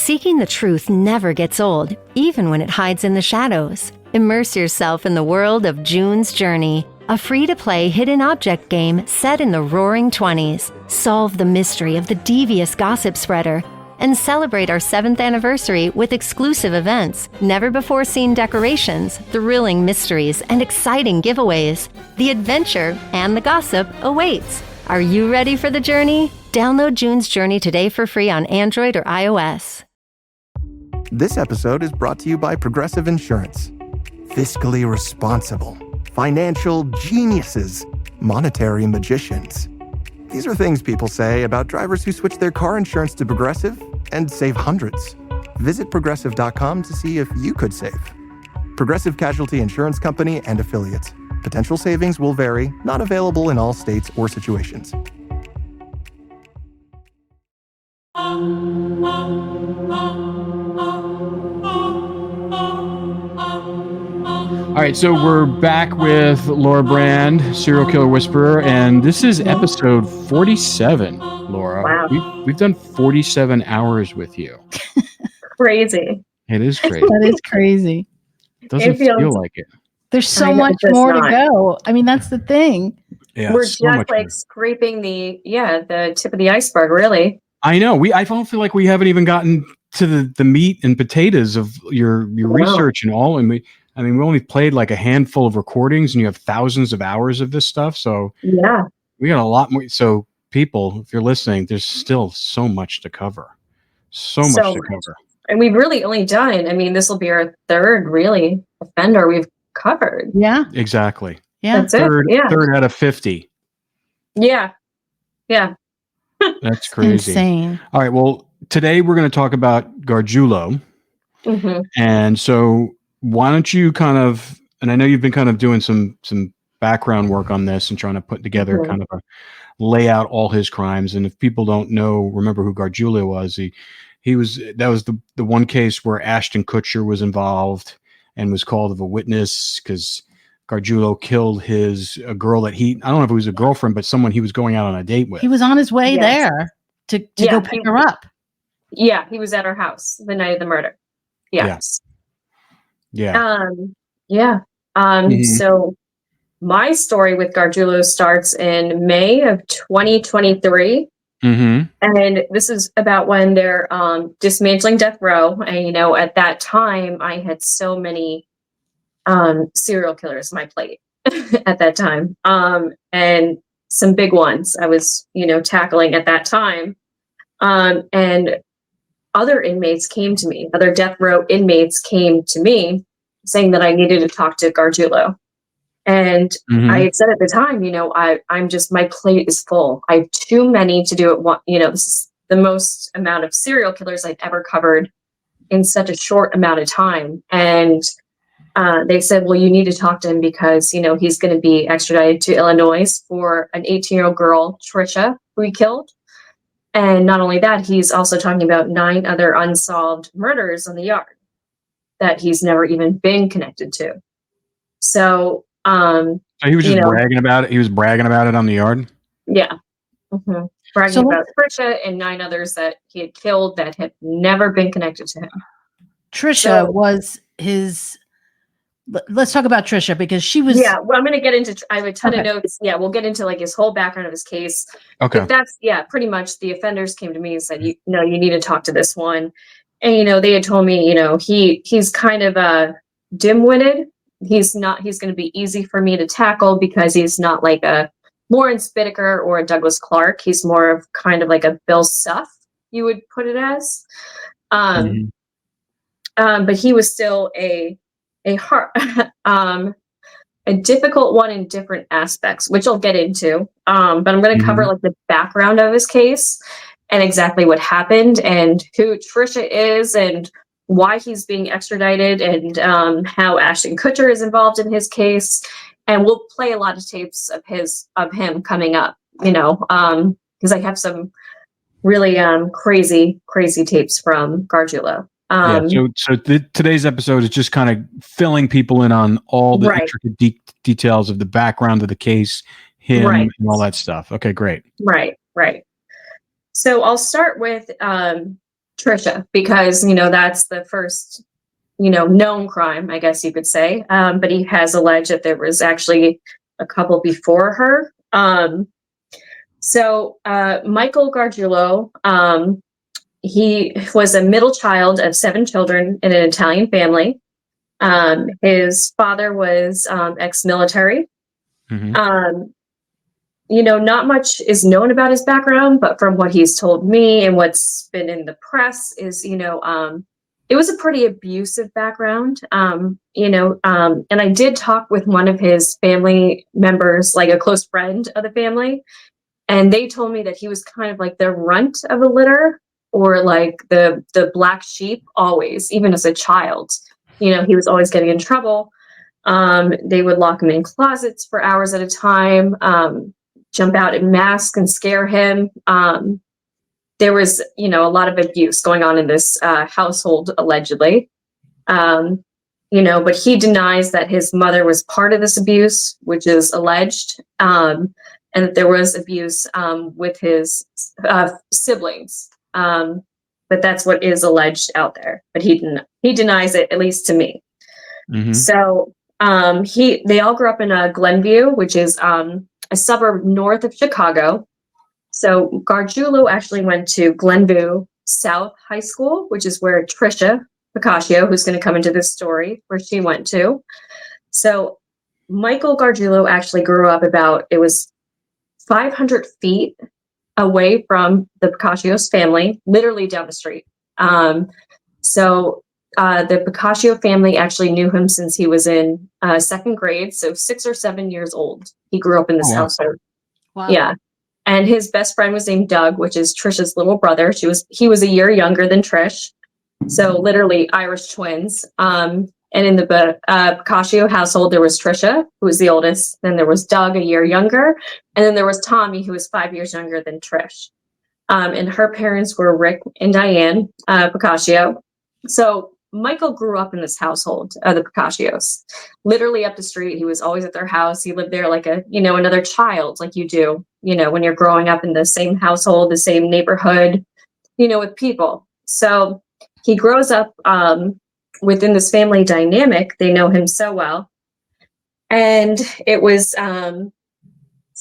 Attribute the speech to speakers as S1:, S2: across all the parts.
S1: Seeking the truth never gets old, even when it hides in the shadows. Immerse yourself in the world of June's Journey, a free-to-play hidden object game set in the roaring 20s. Solve the mystery of the devious gossip spreader and celebrate our 7th anniversary with exclusive events, never-before-seen decorations, thrilling mysteries, and exciting giveaways. The adventure and the gossip awaits. Are you ready for the journey? Download June's Journey today for free on Android or iOS.
S2: This episode is brought to you by Progressive Insurance. Fiscally responsible, financial geniuses, monetary magicians. These are things people say about drivers who switch their car insurance to Progressive and save hundreds. Visit Progressive.com to see if you could save. Progressive Casualty Insurance Company and Affiliates. Potential savings will vary, not available in all states or situations.
S3: All right, so we're back with Laura Brand, serial killer whisperer, and this is episode 47, Laura.
S4: Wow.
S3: We've done 47 hours with you.
S4: Crazy.
S3: It is crazy.
S5: That is crazy.
S3: Doesn't feel like it.
S5: There's so much more to go. I mean, that's the thing.
S3: Yeah,
S4: we're just like scraping the tip of the iceberg, really.
S3: I know. I don't feel like we haven't even gotten to the meat and potatoes of your research and all. And we only played like a handful of recordings, and you have thousands of hours of this stuff. So
S4: yeah,
S3: we got a lot more. So people, if you're listening, there's still so much to cover. So much to cover.
S4: And we've really only done, this will be our third really offender we've covered.
S5: Yeah.
S3: Exactly.
S5: Yeah.
S4: That's
S3: third,
S4: it. Yeah.
S3: Third out of 50.
S4: Yeah. Yeah.
S3: That's crazy.
S5: Insane.
S3: All right. Well, today we're going to talk about Gargiulo.
S4: Mm-hmm.
S3: And so why don't you and I know you've been kind of doing some background work on this and trying to put together kind of lay out all his crimes. And if people don't remember who Gargiulo was, that was the one case where Ashton Kutcher was involved and was called as a witness because Gargiulo killed a girl that I don't know if it was a girlfriend, but someone he was going out on a date with.
S5: He was on his way there to go pick her up.
S4: Yeah, he was at her house the night of the murder. Yes.
S3: Yeah.
S4: So my story with Gargiulo starts in May of 2023.
S3: Mm-hmm.
S4: And this is about when they're dismantling death row. And, at that time, I had so many serial killers on my plate at that time. And some big ones I was, tackling at that time. And other inmates came to me, other death row inmates came to me saying that I needed to talk to Gargiulo. And I had said at the time, I'm just, my plate is full. I have too many to do at one. This is the most amount of serial killers I've ever covered in such a short amount of time. And they said, well, you need to talk to him because, he's going to be extradited to Illinois for an 18-year-old girl, Tricia, who he killed. And not only that, he's also talking about 9 other unsolved murders on the yard that he's never even been connected to. So,
S3: he was just bragging about it. He was bragging about it on the yard.
S4: Yeah. Mm-hmm. Bragging about Tricia and 9 others that he had killed that had never been connected to him.
S5: Tricia was his. Let's talk about Tricia because she was.
S4: Yeah. Well, I'm going to get into, I have a ton of notes. Yeah. We'll get into like his whole background of his case.
S3: Okay.
S4: But that's, pretty much the offenders came to me and said, you need to talk to this one. And, they had told me, he's kind of dim-witted. He's going to be easy for me to tackle because he's not like a Lawrence Bittaker or a Douglas Clark. He's more of kind of like a Bill Suff, you would put it as. But he was still a hard, a difficult one in different aspects, which I'll get into. But I'm going to cover like the background of his case and exactly what happened and who Tricia is and why he's being extradited and how Ashton Kutcher is involved in his case. And we'll play a lot of tapes of him coming up, because I have some really crazy tapes from Gargiulo.
S3: Today's episode is just kind of filling people in on all the intricate details of the background of the case, him, and all that stuff. Okay, great.
S4: Right. So I'll start with Tricia, because, you know, that's the first, you know, known crime, I guess you could say. But he has alleged that there was actually a couple before her. Michael Gargiulo, he was a middle child of 7 children in an Italian family. His father was ex-military.
S3: Mm-hmm.
S4: You know, not much is known about his background, but from what he's told me and what's been in the press is, you know, it was a pretty abusive background. And I did talk with one of his family members, like a close friend of the family, and they told me that he was kind of like the runt of the litter, or like the black sheep always, even as a child. You know, he was always getting in trouble. They would lock him in closets for hours at a time, jump out in masks and scare him. There was, you know, a lot of abuse going on in this household, allegedly. You know, but he denies that his mother was part of this abuse, which is alleged, and that there was abuse with his siblings. But that's what is alleged out there. But he denies it, at least to me.
S3: Mm-hmm.
S4: So they all grew up in Glenview, which is a suburb north of Chicago. So Gargiulo actually went to Glenview South High School, which is where Tricia Pacaccio, who's going to come into this story, where she went to. So Michael Gargiulo actually grew up it was 500 feet away from the Pacaccio's family, literally down the street. The Pacaccio family actually knew him since he was in 2nd grade, so 6 or 7 years old. He grew up in this household.
S5: Wow.
S4: Yeah. And his best friend was named Doug, which is Tricia's little brother. He was a year younger than Trish. So literally Irish twins. And in the Pacaccio household, there was Tricia, who was the oldest. Then there was Doug, a year younger. And then there was Tommy, who was 5 years younger than Trish. And her parents were Rick and Diane Pacaccio. So Michael grew up in this household, the Pacaccios, literally up the street. He was always at their house. He lived there like another child, like you do, you know, when you're growing up in the same household, the same neighborhood, you know, with people. So he grows up within this family dynamic. They know him so well. And it was, so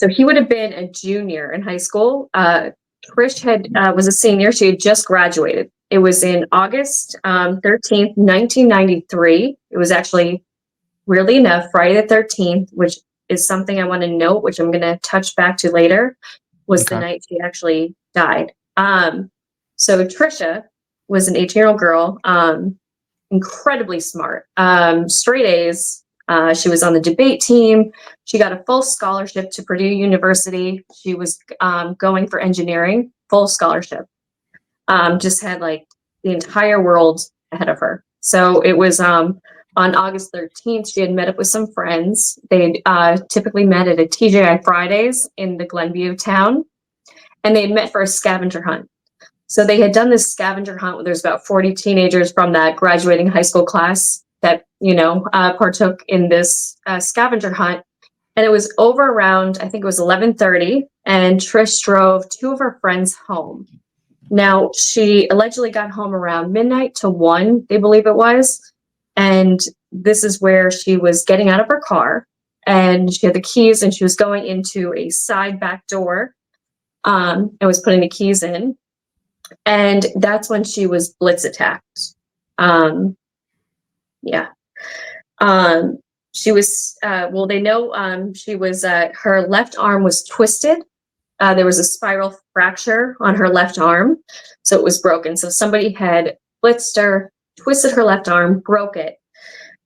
S4: he would have been a junior in high school. Trish was a senior. She had just graduated. It was in August 13th, 1993. It was actually, weirdly enough, Friday the 13th, which is something I want to note, which I'm going to touch back to later, was the night she actually died. So Tricia was an 18-year-old girl, incredibly smart, straight A's. She was on the debate team. She got a full scholarship to Purdue University. She was going for engineering, full scholarship. Just had like the entire world ahead of her. So it was on August 13th, she had met up with some friends. They typically met at a TGI Fridays in the Glenview town, and they had met for a scavenger hunt. So they had done this scavenger hunt where there's about 40 teenagers from that graduating high school class that, you know, partook in this scavenger hunt. And it was over around, I think it was 11:30, and Trish drove 2 of her friends home. Now, she allegedly got home around midnight to 1, they believe it was. And this is where she was getting out of her car, and she had the keys, and she was going into a side back door and was putting the keys in. And that's when she was blitz attacked. She was, they know she was, her left arm was twisted. There was a spiral fracture on her left arm, so it was broken. So somebody had blitzed her, twisted her left arm, broke it,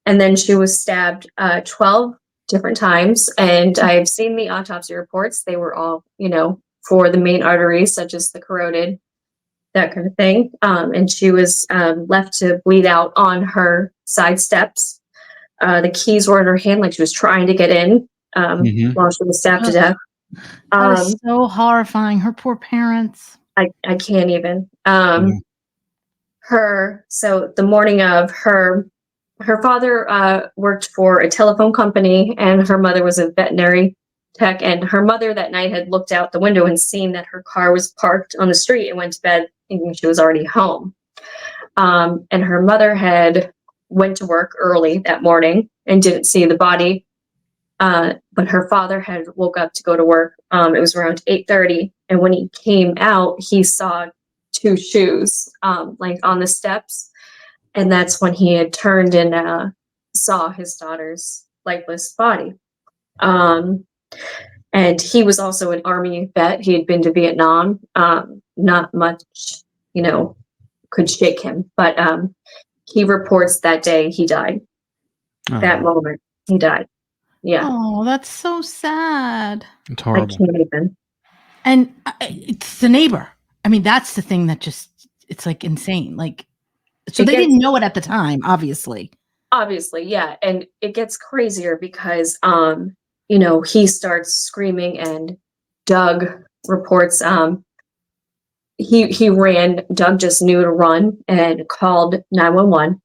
S4: and then she was stabbed 12 different times. And I've seen the autopsy reports. They were all, you know, for the main arteries, such as the carotid, that kind of thing. And she was left to bleed out on her side steps. The keys were in her hand, like she was trying to get in while she was stabbed to death.
S5: That is so horrifying. Her poor parents.
S4: I can't even. So the morning of her father worked for a telephone company, and her mother was a veterinary tech. And her mother that night had looked out the window and seen that her car was parked on the street and went to bed thinking she was already home. And her mother had went to work early that morning and didn't see the body. But her father had woke up to go to work. It was around 8:30. And when he came out, he saw 2 shoes, like on the steps. And that's when he had turned and saw his daughter's lifeless body. And he was also an Army vet. He had been to Vietnam. Not much, could shake him. But he reports that day he died. That moment, he died. Yeah.
S5: Oh, that's so sad.
S3: It's horrible.
S4: I can't even.
S5: And it's the neighbor. I mean, that's the thing that it's like insane. Like, so they didn't know it at the time, obviously. Obviously,
S4: yeah. And it gets crazier because, he starts screaming, and Doug reports, he ran. Doug just knew to run and called 911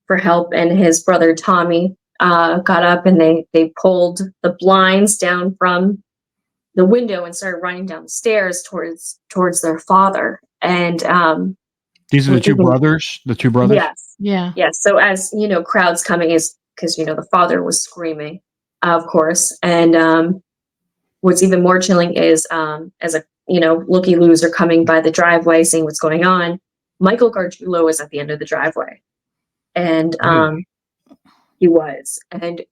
S4: for help. And his brother, Tommy, got up and they pulled the blinds down from the window and started running down the stairs towards their father. And
S3: these are the 2 brothers. The 2 brothers.
S4: Yes.
S5: Yeah.
S4: Yes. So as crowds coming is because the father was screaming, of course. And what's even more chilling is as a looky-loos are coming by the driveway, seeing what's going on. Michael Gargiulo is at the end of the driveway, and he was, and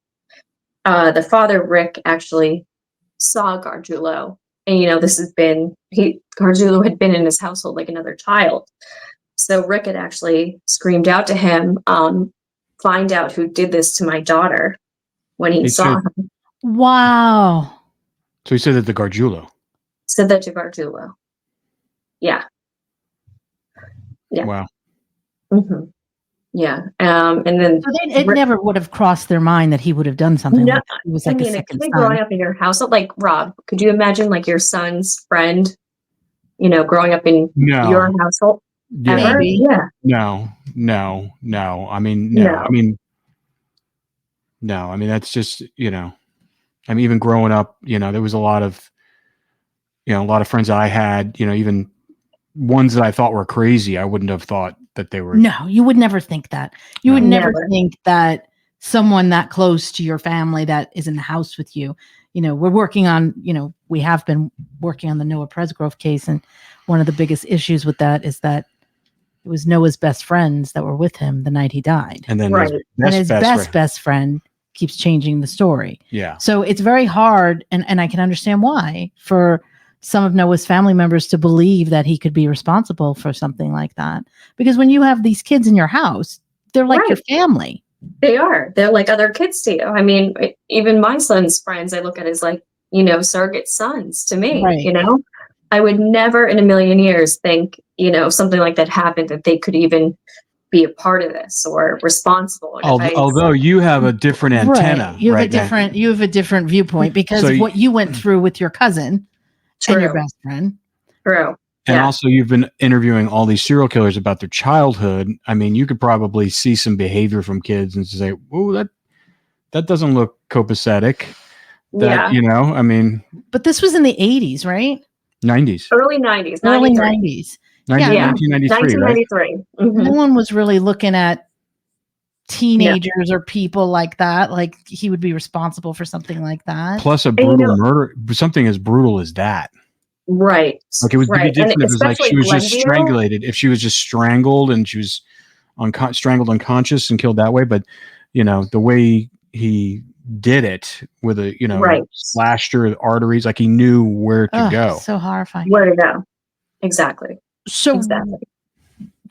S4: the father Rick actually saw Gargiulo, and this has been Gargiulo had been in his household like another child. So Rick had actually screamed out to him, find out who did this to my daughter when he saw him.
S5: Wow.
S3: So he said that to Gargiulo.
S4: Said that to Gargiulo. Yeah. Yeah.
S3: Wow.
S4: Mm-hmm. Yeah. And then
S5: so it never would have crossed their mind that he would have done something like that. He was like a second son.
S4: Growing up in your household, like Rob, could you imagine like your son's friend, growing up in your household?
S3: Yeah.
S4: Ever? Yeah.
S3: No. I mean, no. I mean, no. I mean, that's just, I mean, even growing up, there was a lot of friends I had, even ones that I thought were crazy. I wouldn't have thought that they were.
S5: No, you would never think that. You would never think that someone that close to your family that is in the house with you, we're working on, we have been working on the Noah Presgrove case. And one of the biggest issues with that is that it was Noah's best friends that were with him the night he died.
S3: And then
S5: his best friend keeps changing the story.
S3: Yeah.
S5: So it's very hard. And I can understand why for some of Noah's family members to believe that he could be responsible for something like that. Because when you have these kids in your house, they're like your family.
S4: They are. They're like other kids to you. I mean, even my son's friends, I look at as like, surrogate sons to me,
S5: right.
S4: I would never in a million years think, something like that happened, that they could even be a part of this or responsible.
S3: Although you have a different antenna.
S5: Right. You have a different viewpoint because of what you went through with your cousin.
S4: True.
S5: And your best friend.
S4: True.
S3: And also you've been interviewing all these serial killers about their childhood. I mean, you could probably see some behavior from kids and say, "Oh, that doesn't look copacetic." That, I mean.
S5: But this was in the 80s, right?
S3: 90s.
S4: Early 90s.
S5: Early 90s.
S3: 1993, right?
S4: Mm-hmm.
S5: No one was really looking at teenagers or people like that. Like he would be responsible for something like that.
S3: Plus a brutal murder, something as brutal as that.
S4: Right.
S3: Like it would be different if it was like she was just strangulated. If she was just strangled and she was strangled unconscious and killed that way. But, the way he did it with a, slashed her arteries, like he knew where to go.
S5: So horrifying.
S4: Where to go. Exactly.
S5: So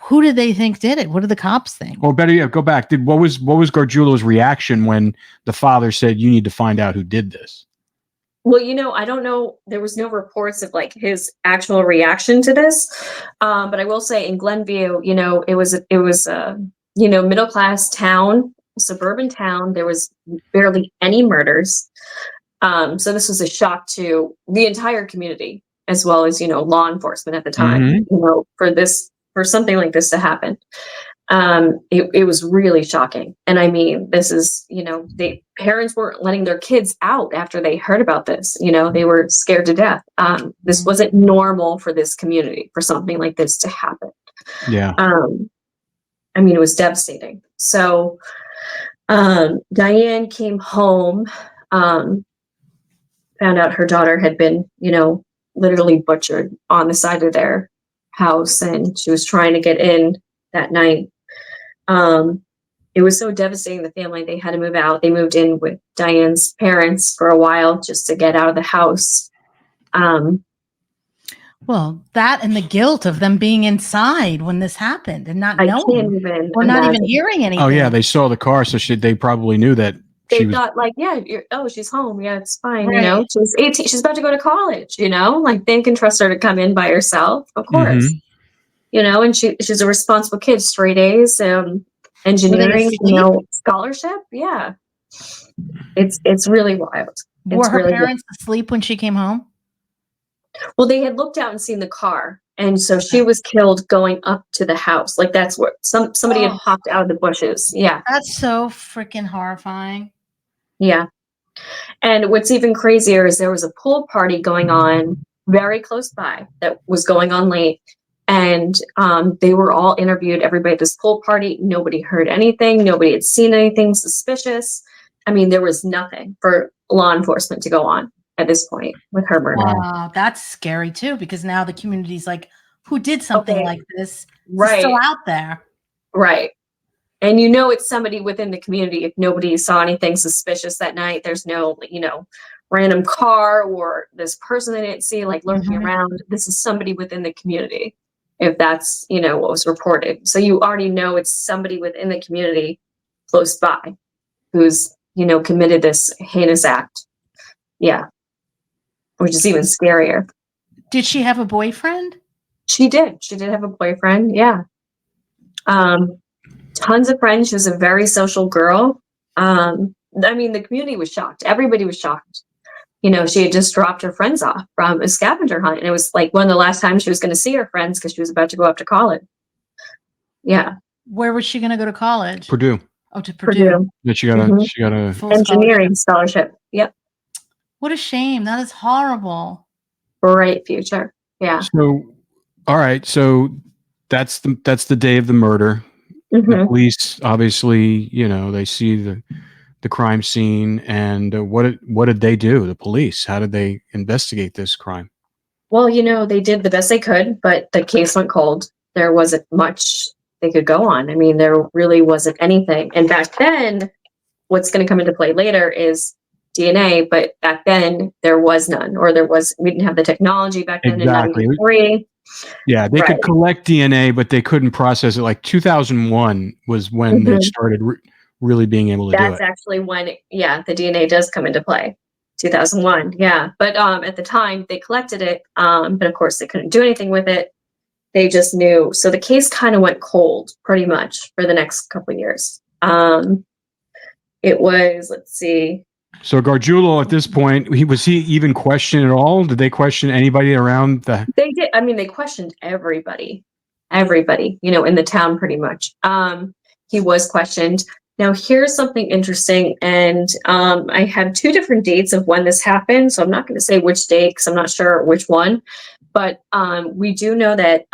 S5: who did they think did it? What did the cops think?
S3: Or better yet, go back. What was Gargiulo's reaction when the father said, "You need to find out who did this"?
S4: Well, I don't know. There was no reports of like his actual reaction to this. But I will say in Glenview, it was a middle class town, suburban town. There was barely any murders. So this was a shock to the entire community as well as law enforcement at the time.
S3: Mm-hmm.
S4: For something like this to happen. It was really shocking. And I mean, this is, parents weren't letting their kids out after they heard about this. They were scared to death. This wasn't normal for this community, for something like this to happen.
S3: Yeah.
S4: I mean, it was devastating. So Diane came home, found out her daughter had been, literally butchered on the side of their house, and she was trying to get in that night. It was so devastating. The family, they had to move out. They moved in with Diane's parents for a while just to get out of the house.
S5: Well, that and the guilt of them being inside when this happened and not knowing. We're not even hearing anything.
S3: Oh yeah, they saw the car, so they probably knew that
S4: they thought like, yeah, she's home. Yeah, it's fine. Right. She's 18. She's about to go to college. Like they can trust her to come in by herself, of course. Mm-hmm. And she's a responsible kid, straight A's, engineering, scholarship. Yeah, it's really wild.
S5: Were her parents asleep when she came home?
S4: Well, they had looked out and seen the car, and so she was killed going up to the house. Like that's what somebody had popped out of the bushes. Yeah,
S5: that's so freaking horrifying.
S4: Yeah, and what's even crazier is there was a pool party going on very close by that was going on late, and they were all interviewed. Everybody at this pool party, nobody heard anything. Nobody had seen anything suspicious. I mean, there was nothing for law enforcement to go on at this point with her murder.
S5: Wow, that's scary too, because now the community's like, who did something like this?
S4: Right.
S5: Still out there.
S4: Right. And it's somebody within the community. If nobody saw anything suspicious that night, there's no, random car or this person they didn't see like lurking around. This is somebody within the community. If that's, what was reported. So you already know it's somebody within the community close by who's, committed this heinous act. Yeah. Which is even scarier.
S5: Did she have a boyfriend?
S4: She did. She did have a boyfriend. Yeah. Tons of friends. She was a very social girl. The community was shocked. Everybody was shocked. She had just dropped her friends off from a scavenger hunt. And it was like one of the last times she was going to see her friends because she was about to go up to college. Yeah.
S5: Where was she going to go to college?
S3: Purdue.
S5: Oh, to Purdue.
S3: Yeah, she got a
S4: engineering scholarship. Yep.
S5: What a shame. That is horrible.
S4: Bright future. Yeah.
S3: So, all right. So that's the day of the murder. Mm-hmm. The police, obviously, they see the crime scene, and what did they do? The police, how did they investigate this crime?
S4: Well, they did the best they could, but the case went cold. There wasn't much they could go on. I mean, there really wasn't anything. And back then, what's going to come into play later is DNA, but back then there was none, or we didn't have the technology back then.
S3: Exactly.
S4: In 1993.
S3: Yeah, they could collect DNA, but they couldn't process it. Like 2001 was when they started really being able to do it.
S4: That's actually when, the DNA does come into play. 2001, yeah. But at the time they collected it, but of course they couldn't do anything with it. They just knew. So the case kind of went cold pretty much for the next couple of years. It was, let's see.
S3: So Gargiulo at this point, was he even questioned at all? Did they question anybody around the?
S4: They did. I mean, they questioned everybody, in the town pretty much. He was questioned. Now, here's something interesting. And I have two different dates of when this happened. So I'm not going to say which date because I'm not sure which one. But we do know that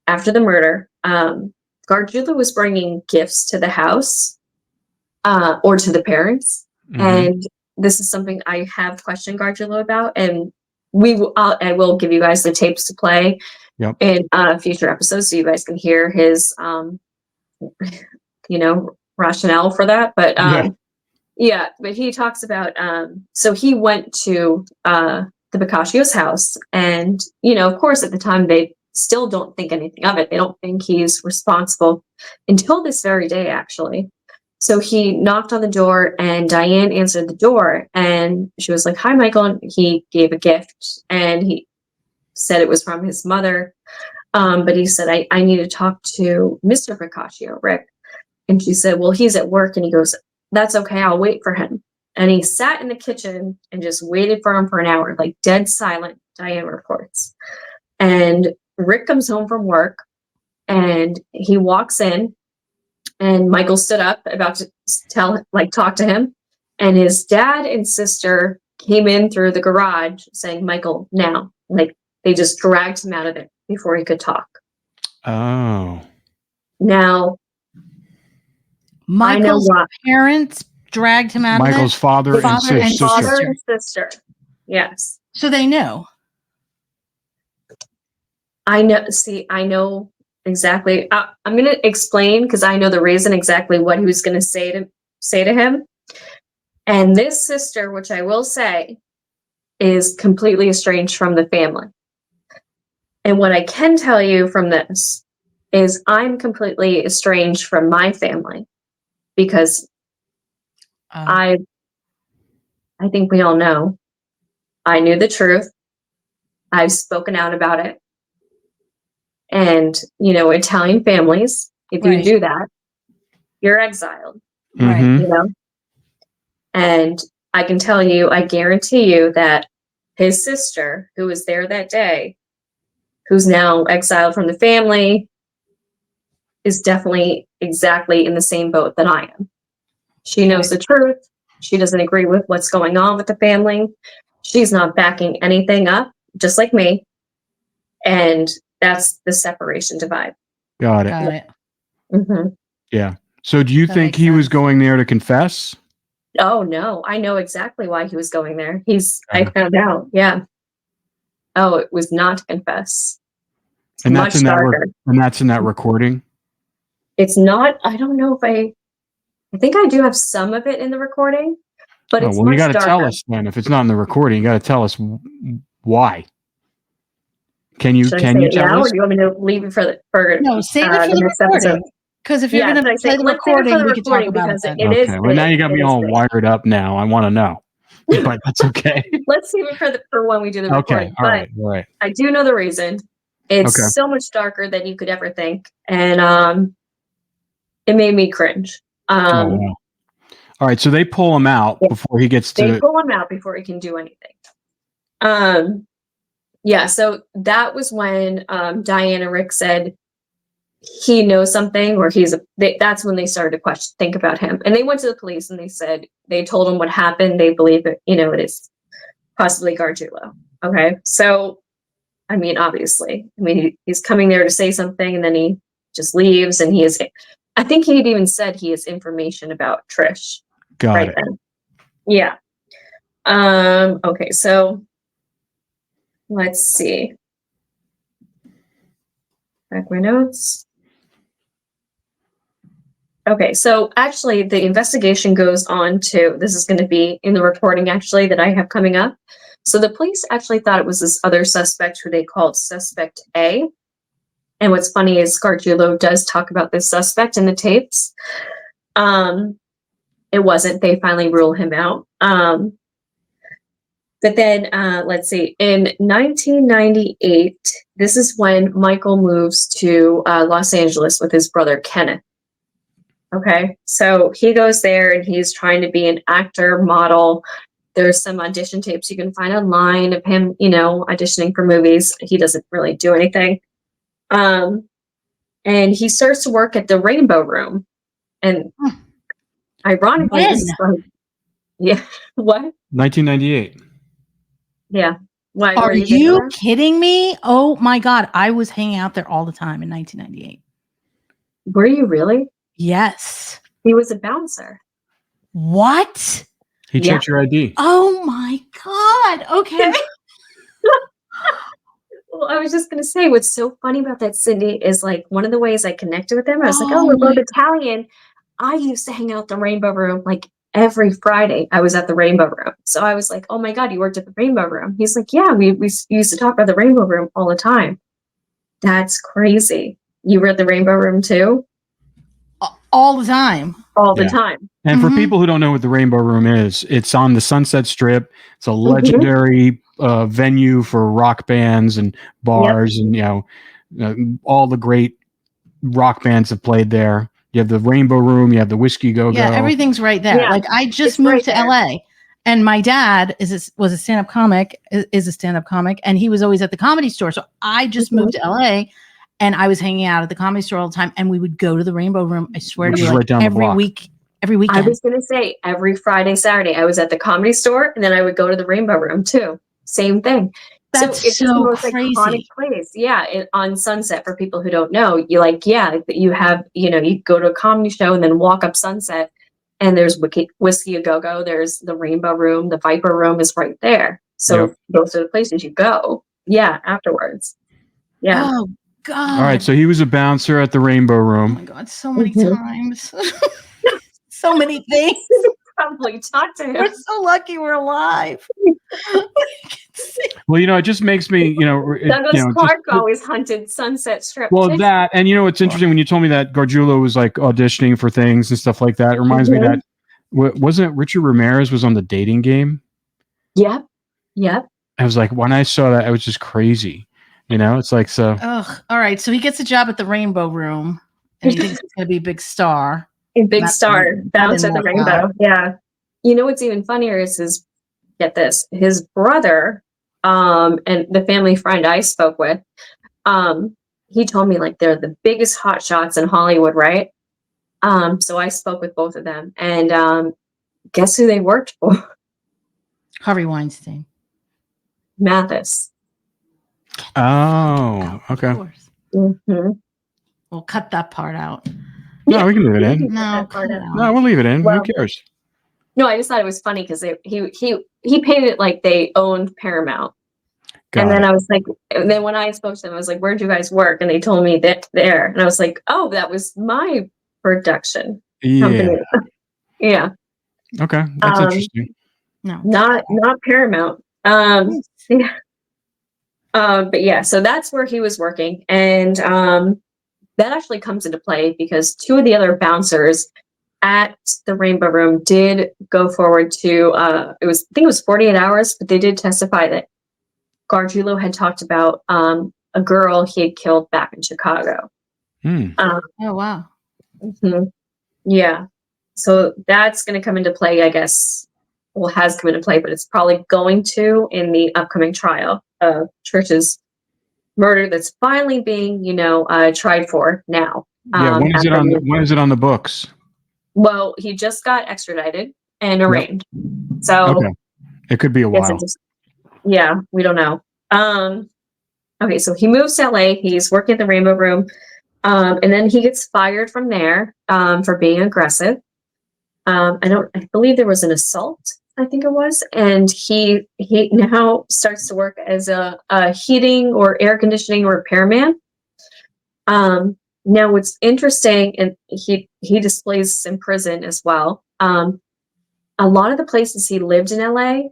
S4: after the murder, Gargiulo was bringing gifts to the house or to the parents. Mm-hmm. And this is something I have questioned Gargiulo about, and I will give you guys the tapes to play in future episodes, so you guys can hear his, rationale for that. But but he talks about, so he went to the Pacaccio's house, and of course at the time they still don't think anything of it. They don't think he's responsible until this very day, actually. So he knocked on the door, and Diane answered the door, and she was like, "Hi, Michael." And he gave a gift, and he said it was from his mother. But he said, I need to talk to Mr. Pacaccio, Rick. And she said, well, he's at work. And he goes, that's okay. I'll wait for him. And he sat in the kitchen and just waited for him for an hour, like dead silent, Diane reports. And Rick comes home from work, and he walks in. And Michael stood up about to talk to him. And his dad and sister came in through the garage saying, Michael, now. Like they just dragged him out of it before he could talk.
S3: Oh.
S4: Now,
S5: Michael's
S4: why.
S5: parents dragged him out
S3: Michael's
S5: of
S3: father,
S5: Father
S3: and
S5: and
S3: sister.
S4: Father and sister. Yes.
S5: So they knew.
S4: I know. See, I know exactly. I'm going to explain because I know the reason exactly what he was going to say to him. And this sister, which I will say, is completely estranged from the family. And what I can tell you from this is I'm completely estranged from my family because I think we all know I knew the truth. I've spoken out about it. And, Italian families, if you do that, you're exiled.
S5: Right.
S3: Mhm.
S4: And I can tell you, I guarantee you that his sister, who was there that day, who's now exiled from the family, is definitely exactly in the same boat that I am. She knows the truth. She doesn't agree with what's going on with the family. She's not backing anything up, just like me. And that's the separation divide.
S3: Got it.
S5: Got it.
S4: Mm-hmm.
S3: Yeah. So do you
S5: That
S3: think
S5: makes
S3: he was
S5: sense.
S3: going there to confess?
S4: Oh, no. I know exactly why he was going there. I
S3: Okay.
S4: found out. Yeah. Oh, it was not to confess.
S3: And
S4: Much
S3: that's in
S4: darker.
S3: that recording.
S4: It's not, I don't know if I think I do have some of it in the recording, but
S3: Oh,
S4: it's
S3: well, you
S4: much
S3: got to
S4: darker.
S3: tell us then. If it's not in the recording, you got to tell us why. Can you
S4: Should I say it
S3: tell
S4: now,
S3: us?
S4: or do you want me to leave it for
S5: No, save it for
S4: the
S5: the
S4: next
S5: recording.
S4: episode?
S5: Because if you're
S4: Yeah,
S5: going
S4: should I
S5: to
S4: say
S5: play the
S4: let's save it for
S5: recording,
S4: the
S5: we can talk
S4: recording
S5: about it
S4: because
S5: then.
S4: it is
S3: Okay. Well, now
S4: big.
S3: you got
S4: It
S3: me
S4: is
S3: all
S4: big.
S3: wired up now. I want to know. But that's okay.
S4: Let's save it for when we do the
S3: Okay.
S4: recording.
S3: All right. All right.
S4: I do know the reason. It's
S3: Okay.
S4: so much darker than you could ever think, and it made me cringe.
S3: Oh, wow. All right. So they pull him out before he gets
S4: They
S3: to.
S4: pull him out before he can do anything. Yeah, so that was when Diana Rick said he knows something, or that's when they started to think about him. And they went to the police and they told him what happened. They believe it, it is possibly Gargiulo. Okay. So, I mean, obviously, he's coming there to say something and then he just leaves, and I think he'd even said he has information about Trish.
S3: Got it.
S4: Then. Yeah. Okay, so let's see. Back my notes. Okay, so actually the investigation goes on to, this is going to be in the recording actually that I have coming up. So the police actually thought it was this other suspect who they called Suspect A. And what's funny is Gargiulo does talk about this suspect in the tapes. It wasn't. They finally ruled him out. But then, let's see, in 1998, this is when Michael moves to Los Angeles with his brother, Kenneth. Okay, so he goes there and he's trying to be an actor, model. There's some audition tapes you can find online of him, auditioning for movies. He doesn't really do anything. And he starts to work at the Rainbow Room. And ironically, this is yeah, what?
S3: 1998.
S4: Yeah. Why
S5: Are
S4: were
S5: you kidding me? Oh my God. I was hanging out there all the time in 1998.
S4: Were you really?
S5: Yes.
S4: He was a bouncer.
S5: What?
S3: He checked your ID.
S5: Oh my God. Okay.
S4: Well, I was just going to say, what's so funny about that, Cindy, is like one of the ways I connected with him. I was like, oh, we're both Italian. I used to hang out the Rainbow Room like every Friday. I was at the Rainbow Room. So I was like, oh my God, you worked at the Rainbow Room. He's like, yeah, we used to talk about the Rainbow Room all the time. That's crazy. You were at the Rainbow Room too?
S5: All the time.
S4: All the time.
S3: And for people who don't know what the Rainbow Room is, it's on the Sunset Strip. It's a legendary venue for rock bands and bars, and all the great rock bands have played there. You have the Rainbow Room, you have the Whiskey Go-Go.
S5: Yeah, everything's right there.
S4: Yeah,
S5: like I just moved to LA, and my dad was a stand-up comic, and he was always at the Comedy Store. So I just moved to LA. And I was hanging out at the Comedy Store all the time, and we would go to the Rainbow Room. I swear to you, like, every weekend.
S4: I was going to say every Friday, Saturday, I was at the Comedy Store, and then I would go to the Rainbow Room too. Same thing.
S5: That's
S4: it's the
S5: so
S4: most
S5: crazy.
S4: iconic place. Yeah, on Sunset, for people who don't know, you have, you go to a comedy show and then walk up Sunset, and there's Whiskey A Go Go. There's the Rainbow Room. The Viper Room is right there. So those are the places you go. Yeah, afterwards. Yeah.
S5: Oh God.
S3: All right, so he was a bouncer at the Rainbow
S5: Oh
S3: Room.
S5: my God, so many times. So many things.
S4: Probably talk to him.
S5: We're so lucky we're alive.
S3: Well, it just makes me,
S4: Douglas Clark always hunted Sunset Strip.
S3: Well, that, and it's interesting when you told me that Gargiulo was like auditioning for things and stuff like that. It reminds me that wasn't it Richard Ramirez was on The Dating Game?
S4: Yep.
S3: I was like, when I saw that, I was just crazy. It's like, so.
S5: Ugh. All right, so he gets a job at the Rainbow Room, and he thinks he's going to be a big star.
S4: Big star, bounce at the Rainbow. Yeah. What's even funnier is his brother, and the family friend I spoke with, he told me like they're the biggest hot shots in Hollywood, right? So I spoke with both of them, and guess who they worked for?
S5: Harvey Weinstein.
S4: Mathis.
S3: Oh, okay.
S5: Of course.
S4: Mm-hmm.
S5: We'll cut that part out.
S3: No, we can leave it in.
S5: No, cut it out.
S3: No, we'll leave it in. Who cares?
S4: No, I just thought it was funny because he painted it like they owned Paramount. And then I was like, and then when I spoke to them, I was like, where'd you guys work? And they told me that there. And I was like, oh, that was my production company. Yeah.
S3: Okay. That's interesting.
S5: No.
S4: Not Paramount. Yeah. But yeah, so that's where he was working. And that actually comes into play because two of the other bouncers at the Rainbow Room did go forward to I think it was 48 hours, but they did testify that Gargiulo had talked about a girl he had killed back in Chicago.
S5: Oh wow.
S4: Mm-hmm. Yeah. So that's going to come into play, I guess. Well, has come into play, but it's probably going to in the upcoming trial of Tricia's murder that's finally being, tried for now.
S3: Yeah. When is it on the books?
S4: Well, he just got extradited and arraigned. So
S3: it could be a while.
S4: Yeah, we don't know. Okay, so he moves to LA. He's working at the Rainbow Room. And then he gets fired from there for being aggressive. I believe there was an assault, I think it was. And he now starts to work as a heating or air conditioning repairman. Now what's interesting, and he displays in prison as well. A lot of the places he lived in LA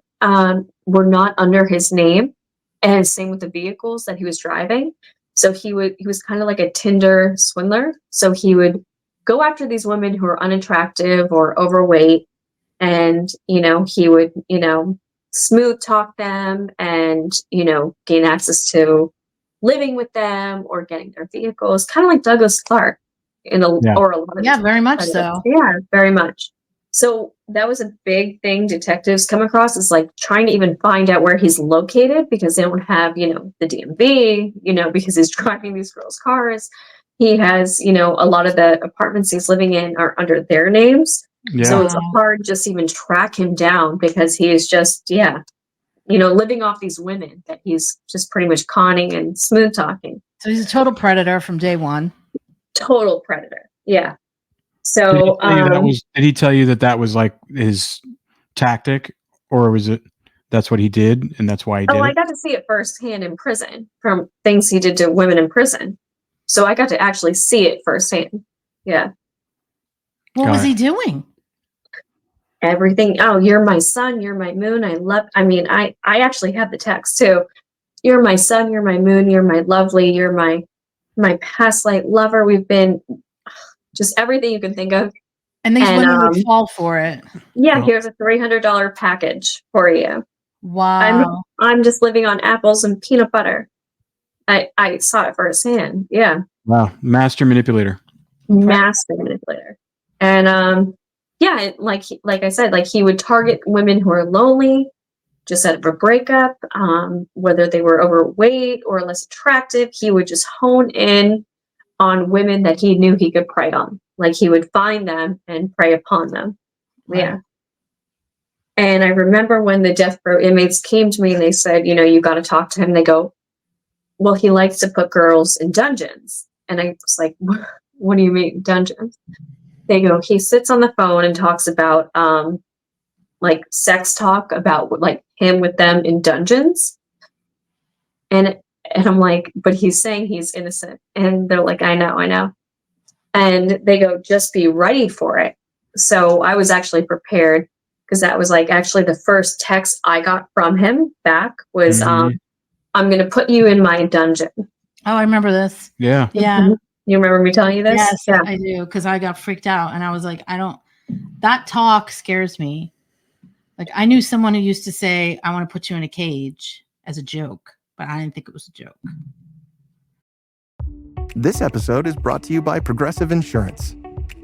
S4: were not under his name, and same with the vehicles that he was driving. So he was kind of like a Tinder swindler. So he would go after these women who are unattractive or overweight, and he would smooth talk them and gain access to living with them or getting their vehicles, kind of like Douglas Clark or a lot of
S5: very much so.
S4: Yeah, very much. So that was a big thing detectives come across, is like trying to even find out where he's located, because they don't have, the DMV, because he's driving these girls' cars. He has, a lot of the apartments he's living in are under their names. Yeah. So it's hard just even track him down, because he is just, living off these women that he's just pretty much conning and smooth talking.
S5: So he's a total predator from day one.
S4: Total predator. Yeah. So
S3: did he tell you that was like his tactic, or was it that's what he did and that's why he did it?
S4: I got to see it firsthand in prison from things he did to women in prison. So I got to actually see it firsthand. Yeah.
S5: What was he doing?
S4: Everything. Oh, you're my sun, you're my moon. I actually have the text too. You're my sun, you're my moon, you're my lovely, you're my past life lover. We've been just everything you can think of.
S5: And these women would fall for it.
S4: Yeah, here's a $300 package for you.
S5: Wow.
S4: I'm just living on apples and peanut butter. I saw it firsthand. Yeah.
S3: Wow. Master manipulator.
S4: And like I said, like he would target women who are lonely, just out of a breakup, whether they were overweight or less attractive. He would just hone in on women that he knew he could prey on. Like he would find them and prey upon them.
S5: Right.
S4: Yeah. And I remember when the death row inmates came to me and they said, you got to talk to him. They go, well, he likes to put girls in dungeons. And I was like, what do you mean dungeons? They go, he sits on the phone and talks about like sex talk about like him with them in dungeons. And I'm like, but he's saying he's innocent. And they're like, I know. And they go, just be ready for it. So I was actually prepared, because that was like actually the first text I got from him back was, I'm going to put you in my dungeon.
S5: Oh, I remember this.
S3: Yeah.
S5: Yeah.
S4: You remember me telling you this?
S5: Yes,
S4: yeah.
S5: I do. Because I got freaked out and I was like, that talk scares me. Like, I knew someone who used to say, I want to put you in a cage as a joke, but I didn't think it was a joke.
S2: This episode is brought to you by Progressive Insurance.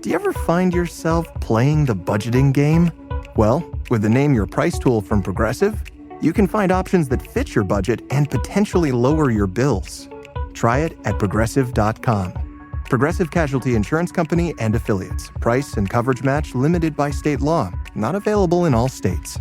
S2: Do you ever find yourself playing the budgeting game? Well, with the Name Your Price tool from Progressive, you can find options that fit your budget and potentially lower your bills. Try it at Progressive.com. Progressive Casualty Insurance Company and Affiliates. Price and coverage match limited by state law. Not available in all states.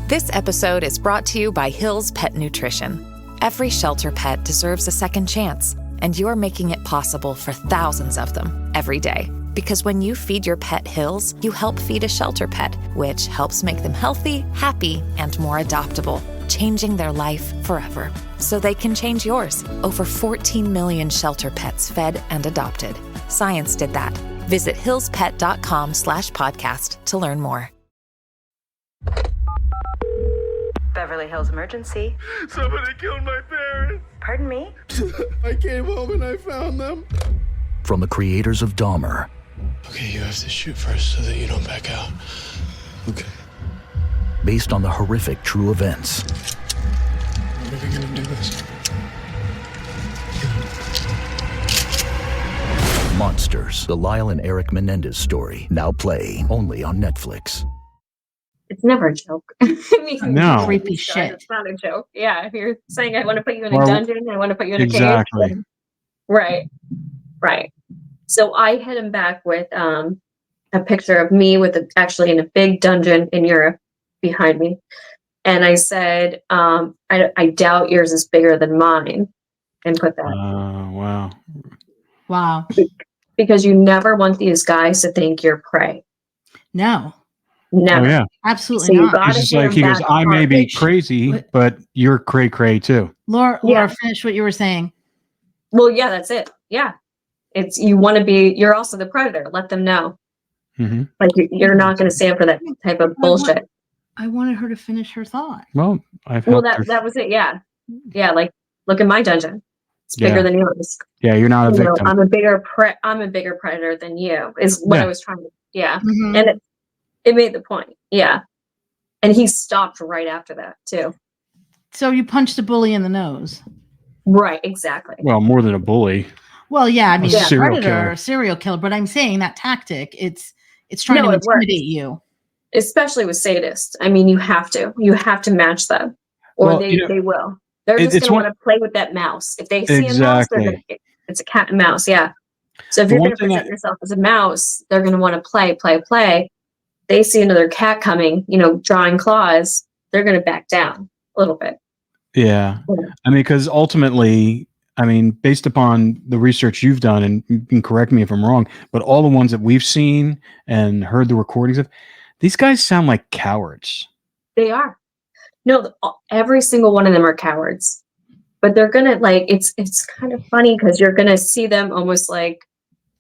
S6: This episode is brought to you by Hill's Pet Nutrition. Every shelter pet deserves a second chance, and you're making it possible for thousands of them every day. Because when you feed your pet Hill's, you help feed a shelter pet, which helps make them healthy, happy, and more adoptable, changing their life forever. So they can change yours. Over 14 million shelter pets fed and adopted. Science did that. Visit hillspet.com/podcast to learn more.
S7: Beverly Hills Emergency.
S8: Somebody killed my parents.
S7: Pardon me?
S8: I came home and I found them.
S9: From the creators of Dahmer.
S8: Okay, you have to shoot first so that you don't back out. Okay.
S9: Based on the horrific true events.
S8: What are we gonna do this?
S9: Monsters, the Lyle and Eric Menendez story, now play only on Netflix.
S4: It's never a joke. I mean,
S3: No.
S5: Creepy shit.
S4: It's not a joke. Yeah, if you're saying I want to put you in a dungeon, I want to put you in a
S3: Exactly.
S4: cage. Right. So I hit him back with a picture of me actually in a big dungeon in Europe behind me. And I said, I doubt yours is bigger than mine. And put that.
S3: Wow.
S5: Wow.
S4: Because you never want these guys to think you're prey.
S5: No,
S4: Never.
S3: Oh, yeah.
S5: absolutely
S4: So you
S5: not.
S4: got-
S3: He's just like, he goes, I may be crazy, but you're cray too.
S5: Laura,
S4: Yeah.
S5: finish what you were saying.
S4: Well, yeah, that's it. Yeah. It's, you want to be, you're also the predator. Let them know.
S3: Mm-hmm.
S4: Like you're not going to stand for that type of bullshit.
S5: I wanted her to finish her thought.
S3: Well, I've
S4: Well,
S3: helped her.
S4: that was it. Yeah. Yeah. Like, look at my dungeon. It's bigger
S3: Yeah.
S4: than yours.
S3: Yeah, you're not a
S4: You know,
S3: victim.
S4: I'm a bigger predator than you is what
S3: Yeah.
S4: I was trying to, yeah.
S5: Mhm.
S4: And it made the point. Yeah. And he stopped right after that too.
S5: So you punched a bully in the nose.
S4: Right. Exactly.
S3: Well, more than a bully.
S5: Well, yeah, I mean,
S3: A serial
S5: predator,
S3: killer.
S5: serial killer, but I'm saying that tactic, it's trying
S4: No,
S5: to
S4: it works.
S5: intimidate you.
S4: Especially with sadists. I mean, you have to match them or
S3: Well,
S4: they will. They're
S3: it's
S4: just going to
S3: one-
S4: want to play with that mouse. If they see a mouse,
S3: Exactly.
S4: it's a cat and mouse. Yeah. So if
S3: The
S4: you're
S3: one
S4: going to
S3: thing
S4: present yourself as a mouse, they're going to want to play. They see another cat coming, drawing claws. They're going to back down a little bit.
S3: Yeah.
S4: Yeah.
S3: I mean, because ultimately, based upon the research you've done, and you can correct me if I'm wrong, but all the ones that we've seen and heard the recordings of, these guys sound like cowards.
S4: They are. No, every single one of them are cowards. But they're going to it's kind of funny because you're going to see them almost like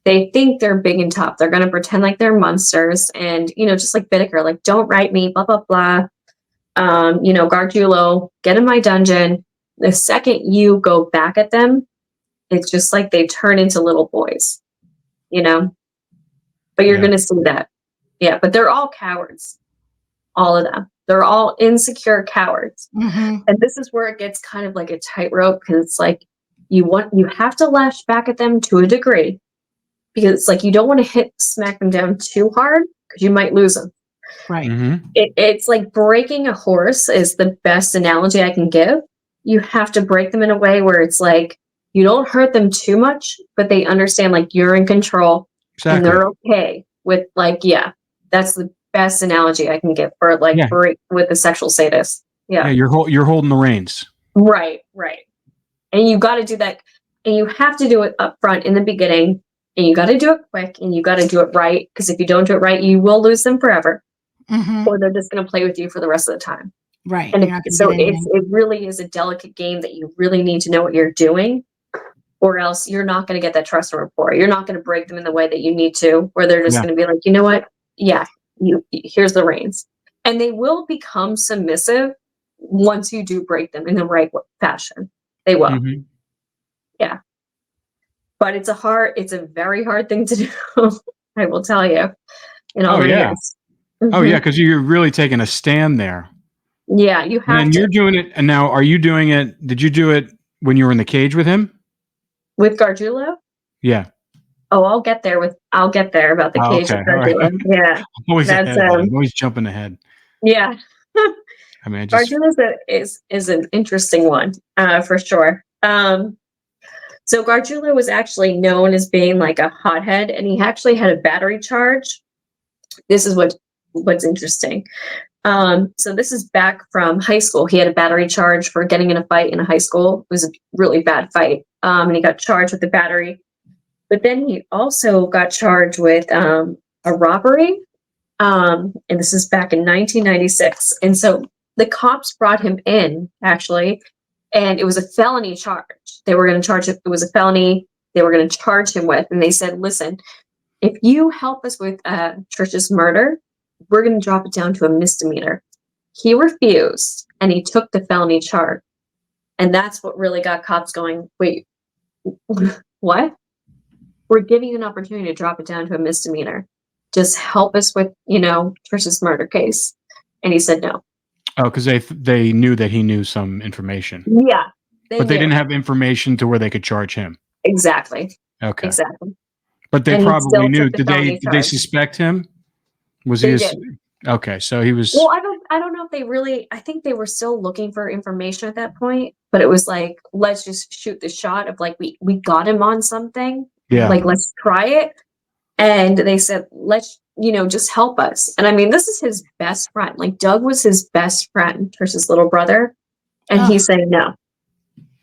S4: they think they're big and tough. They're going to pretend like they're monsters. And, just like Bittaker, like, don't write me, blah, blah, blah. Gargiulo, get in my dungeon. The second you go back at them, it's just like they turn into little boys, But you're
S3: Yeah.
S4: going to see that. Yeah, but they're all cowards. All of them. They're all insecure cowards.
S5: Mhm.
S4: And this is where it gets kind of like a tightrope because it's like you have to lash back at them to a degree because it's like you don't want to smack them down too hard because you might lose them.
S5: Right.
S3: Mm-hmm.
S4: It's like breaking a horse is the best analogy I can give. You have to break them in a way where it's like you don't hurt them too much, but they understand like you're in control.
S3: Exactly.
S4: And they're okay with like, yeah, that's the best analogy I can give for like with the sexual sadist. Yeah.
S3: Yeah, you're holding the reins.
S4: Right. And you got to do that, and you have to do it up front in the beginning, and you got to do it quick, and you got to do it right, because if you don't do it right, you will lose them forever, or they're just going to play with you for the rest of the time.
S5: Right.
S4: And so it really is a delicate game that you really need to know what you're doing, or else you're not going to get that trust and rapport. You're not going to break them in the way that you need to, where they're just going to be like, you know what? Yeah, here's the reins. And they will become submissive once you do break them in the right fashion. They will.
S3: Mm-hmm.
S4: Yeah. But it's a very hard thing to do. I will tell you.
S3: Oh yeah. Because you're really taking a stand there.
S4: Yeah, you have
S3: and you're doing it. And now, are you doing it? Did you do it when you were in the cage with him?
S4: With Gargiulo?
S3: Yeah.
S4: Oh, I'll get there about the cage with Gargiulo. Right. Yeah.
S3: I'm always jumping ahead.
S4: Yeah.
S3: I mean,
S4: Gargiulo is an interesting one, for sure. So Gargiulo was actually known as being like a hothead, and he actually had a battery charge. This is what's interesting. So this is back from high school. He had a battery charge for getting in a fight in a high school. It was a really bad fight. And he got charged with the battery. But then he also got charged with a robbery. And this is back in 1996. And so the cops brought him in, actually, and it was a felony charge. They were going to charge it. It was a felony they were going to charge him with. And they said, listen, if you help us with Tricia's murder, we're going to drop it down to a misdemeanor. He refused, and he took the felony charge. And that's what really got cops going, wait, what? We're giving you an opportunity to drop it down to a misdemeanor. Just help us with, Tricia's murder case. And he said no.
S3: Oh, because they knew that he knew some information.
S4: Yeah.
S3: They didn't have information to where they could charge him.
S4: Exactly.
S3: Okay.
S4: Exactly.
S3: But they probably knew. Did they suspect him? Was he? Okay, so he was.
S4: Well, I don't know if they really. I think they were still looking for information at that point. But it was like, let's just shoot the shot of like we got him on something.
S3: Yeah.
S4: Like, let's try it. And they said, let's just help us. And I mean, this is his best friend. Like Doug was his best friend, Tricia's little brother, and he's saying no.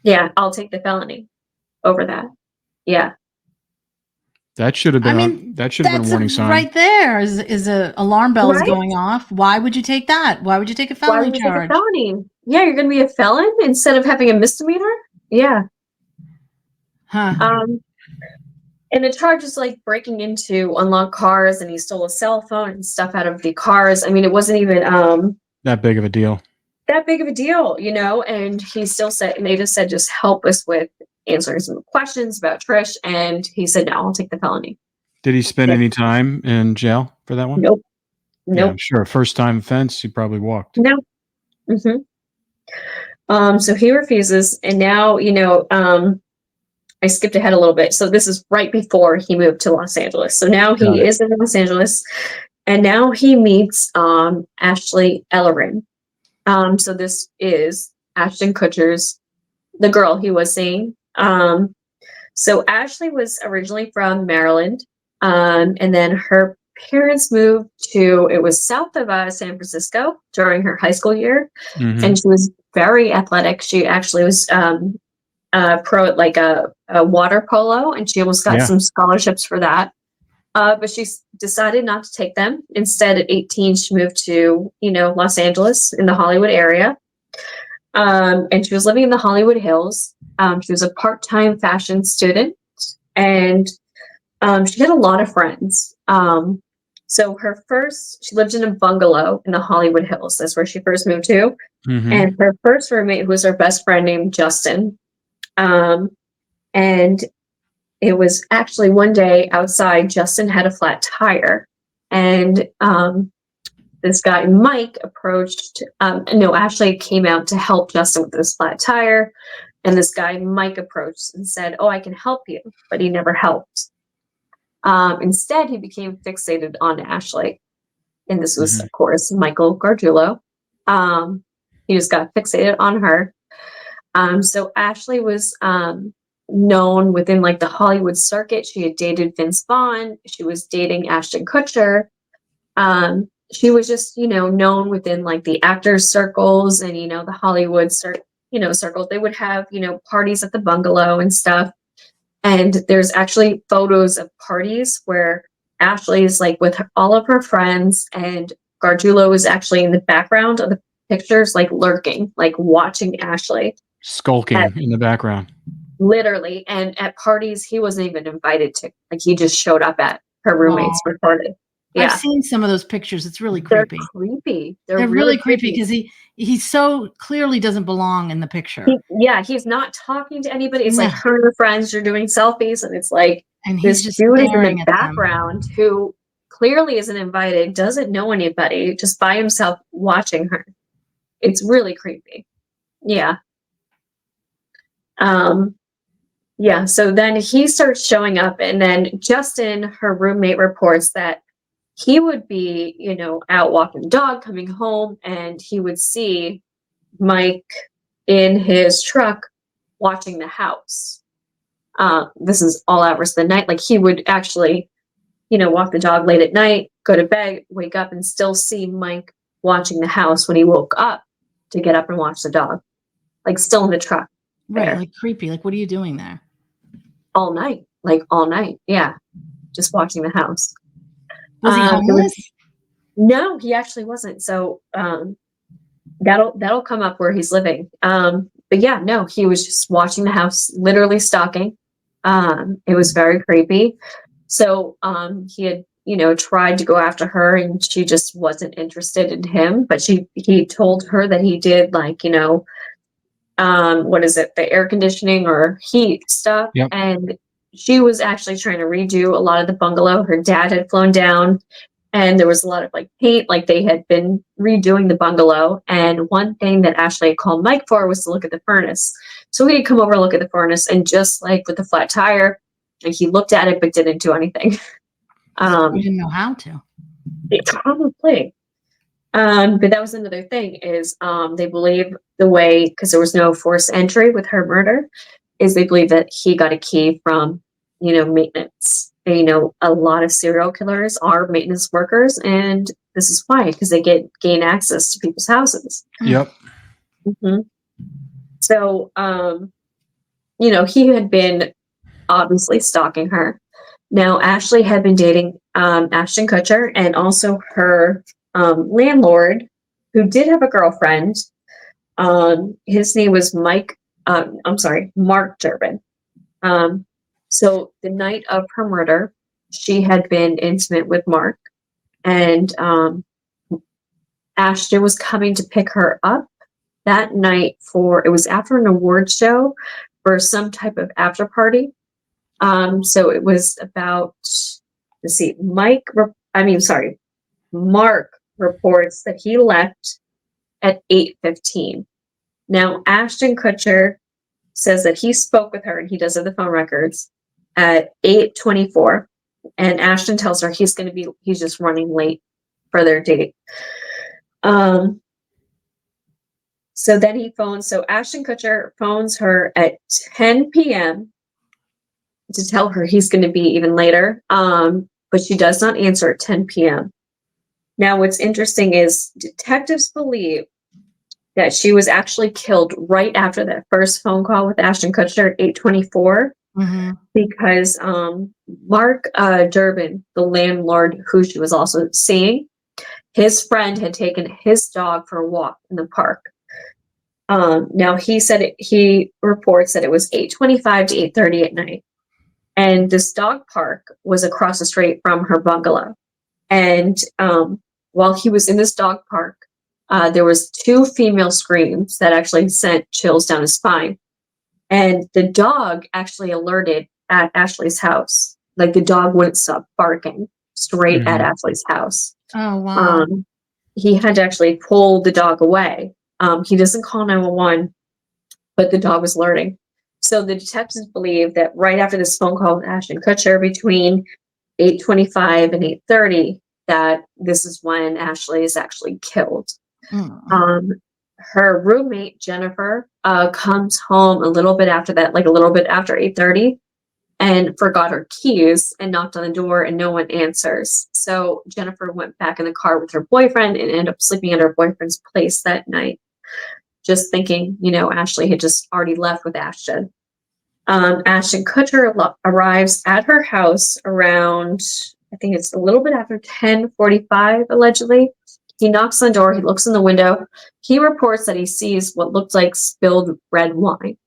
S4: Yeah, I'll take the felony over that. Yeah.
S3: That should have been. That should have been a warning sign.
S5: Right there is a alarm bell is going off. Why would you take that? Why would you take a felony charge?
S4: Take a felony? Yeah, you're going to be a felon instead of having a misdemeanor. Yeah.
S5: Huh.
S4: And the charge is like breaking into unlocked cars, and he stole a cell phone and stuff out of the cars. I mean, it wasn't even
S3: that big of a deal.
S4: And he still said, and they just said, just help us with answering some questions about Trish. And he said, no, I'll take the felony.
S3: Did he spend any time in jail for that one?
S4: Nope.
S3: Yeah, I'm sure. First time offense, he probably walked.
S4: No. So he refuses. And now, I skipped ahead a little bit. So this is right before he moved to Los Angeles. So now he is in Los Angeles, and now he meets Ashley Ellerin. So this is Ashton Kutcher's, the girl he was seeing. So Ashley was originally from Maryland, and then her parents moved to, it was south of San Francisco during her high school year, and she was very athletic. She actually was pro at like a water polo, and she almost got some scholarships for that. But she decided not to take them. Instead, at 18, she moved to, Los Angeles in the Hollywood area. And she was living in the Hollywood Hills. She was a part-time fashion student, and she had a lot of friends. So she lived in a bungalow in the Hollywood Hills. That's where she first moved to. And her first roommate was her best friend named Justin. And it was actually one day outside, Justin had a flat tire, and this guy, Mike, Ashley came out to help Justin with this flat tire, and this guy, Mike, approached and said, oh, I can help you, but he never helped. Instead, he became fixated on Ashley, and this was, of course, Michael Gargiulo. He just got fixated on her. So Ashley was known within like the Hollywood circuit. She had dated Vince Vaughn. She was dating Ashton Kutcher. She was just, known within like the actors circles and, the Hollywood circles. They would have, parties at the bungalow and stuff. And there's actually photos of parties where Ashley is like with all of her friends, and Gargiulo is actually in the background of the pictures, like lurking, like watching Ashley.
S3: Skulking in the background.
S4: Literally. And at parties, he wasn't even invited to. Like, he just showed up at her roommate's recorded. Yeah.
S5: I've seen some of those pictures. It's really creepy.
S4: They're creepy.
S5: They're really creepy because he so clearly doesn't belong in the picture.
S4: He's not talking to anybody. It's like her and her friends are doing selfies, and it's like
S5: and he's just
S4: dude in the background who clearly isn't invited, doesn't know anybody, just by himself watching her. It's really creepy. Yeah. Yeah, so then he starts showing up, and then Justin, her roommate, reports that he would be, out walking the dog, coming home, and he would see Mike in his truck watching the house. This is all hours of the night. Like, he would actually, walk the dog late at night, go to bed, wake up, and still see Mike watching the house when he woke up to get up and watch the dog. Like, still in the truck.
S5: Right,
S4: there.
S5: like creepy. Like, what are you doing there?
S4: All night. Like, all night. Yeah. Just watching the house.
S5: Was he homeless?
S4: No, he actually wasn't. So that'll come up where he's living. But yeah, no, he was just watching the house, literally stalking. It was very creepy. So he had, tried to go after her, and she just wasn't interested in him. But he told her that he did, like, what is it, the air conditioning or heat stuff.
S3: Yep.
S4: And she was actually trying to redo a lot of the bungalow. Her dad had flown down, and there was a lot of like paint, like they had been redoing the bungalow. And one thing that Ashley had called Mike for was to look at the furnace. So he had come over to look at the furnace, and just like with the flat tire, like, he looked at it but didn't do anything.
S5: He didn't know how to.
S4: Probably. But that was another thing is they believe the way, because there was no forced entry with her murder, is they believe that he got a key from, maintenance. And, a lot of serial killers are maintenance workers, and this is why, because they gain access to people's houses.
S3: Yep.
S4: Mm-hmm. So, he had been obviously stalking her. Now, Ashley had been dating Ashton Kutcher, and also her landlord, who did have a girlfriend. His name was Mark Durbin. So the night of her murder, she had been intimate with Mark, and Ashton was coming to pick her up that night it was after an award show for some type of after party. So it was about, Mark reports that he left at 8:15. Now, Ashton Kutcher says that he spoke with her, and he does have the phone records, at 8:24. And Ashton tells her he's just running late for their date. So then so Ashton Kutcher phones her at 10 p.m. to tell her he's going to be even later. But she does not answer at 10 p.m. Now, what's interesting is detectives believe that she was actually killed right after that first phone call with Ashton Kutcher at 8:24, because Mark Durbin, the landlord who she was also seeing, his friend had taken his dog for a walk in the park. Now, he reports that it was 8:25 to 8:30 at night, and this dog park was across the street from her bungalow. And while he was in this dog park, there was 2 female screams that actually sent chills down his spine. And the dog actually alerted at Ashley's house. Like, the dog wouldn't stop barking straight at Ashley's house.
S5: Oh, wow.
S4: He had to actually pull the dog away. He doesn't call 911, but the dog was alerting. So the detectives believe that right after this phone call with Ashton Kutcher, between 8:25 and 8:30, that this is when Ashley is actually killed. her roommate, Jennifer, comes home a little bit after that, like a little bit after 8:30, and forgot her keys and knocked on the door and no one answers. So Jennifer went back in the car with her boyfriend and ended up sleeping at her boyfriend's place that night, just thinking, Ashley had just already left with Ashton. Ashton Kutcher arrives at her house around, I think it's a little bit after 10:45, allegedly. He knocks on the door. He looks in the window. He reports that he sees what looked like spilled red wine.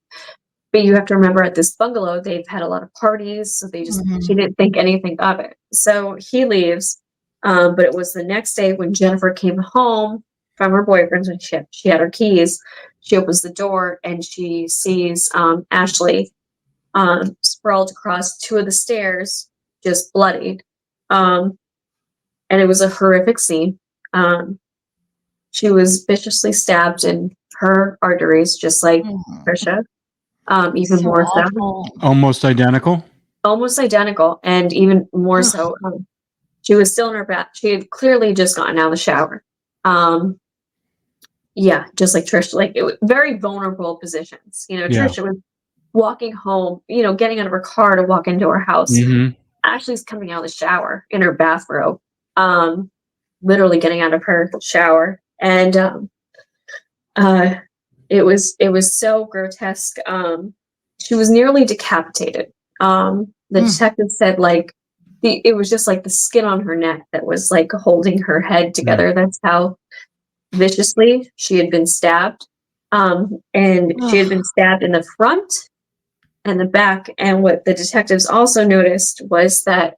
S4: But you have to remember, at this bungalow, they've had a lot of parties, so she didn't think anything of it. So he leaves. But it was the next day when Jennifer came home from her boyfriend's, when she had her keys. She opens the door and she sees Ashley sprawled across 2 of the stairs, just bloodied. And it was a horrific scene. She was viciously stabbed in her arteries, just like Tricia. Even more so.
S3: Almost identical?
S4: Almost identical. And even more so, she was still in her bath. She had clearly just gotten out of the shower. Yeah, just like Tricia. Like, it was very vulnerable positions. Tricia was walking home, getting out of her car to walk into her house. Ashley's coming out of the shower in her bathrobe, literally getting out of her shower. And it was so grotesque. She was nearly decapitated. The detective said, like, it was just like the skin on her neck that was like holding her head together. That's how viciously she had been stabbed. And she had been stabbed in the front and the back. And what the detectives also noticed was that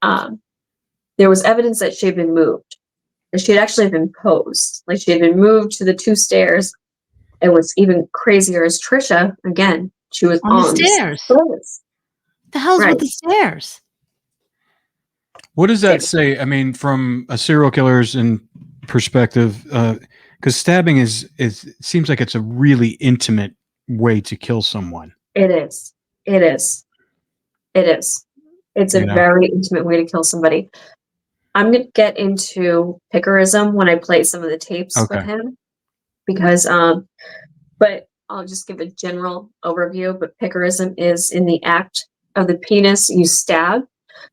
S4: there was evidence that she had been moved. That she had actually been posed. Like, she had been moved to the 2 stairs. It was even crazier as Tricia, again, she was on
S5: the stairs. The hell's with the stairs?
S3: What does that say? I mean, from a serial killer's perspective, because stabbing seems like it's a really intimate way to kill someone.
S4: It is. It's a very intimate way to kill somebody. I'm going to get into Pickerism when I play some of the tapes with him, because, but I'll just give a general overview. But Pickerism is in the act of the penis you stab,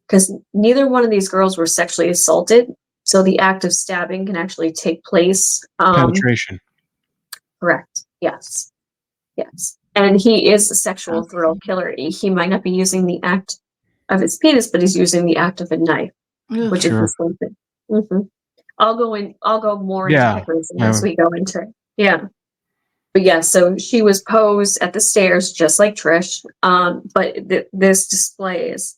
S4: because neither one of these girls were sexually assaulted. So the act of stabbing can actually take place.
S3: Penetration.
S4: Correct. Yes. And he is a sexual thrill killer. He might not be using the act of his penis, but he's using the act of a knife, which is the same thing. I'll go more into Pickerism as we go into it. Yeah. But yeah, so she was posed at the stairs just like Trish. But this displays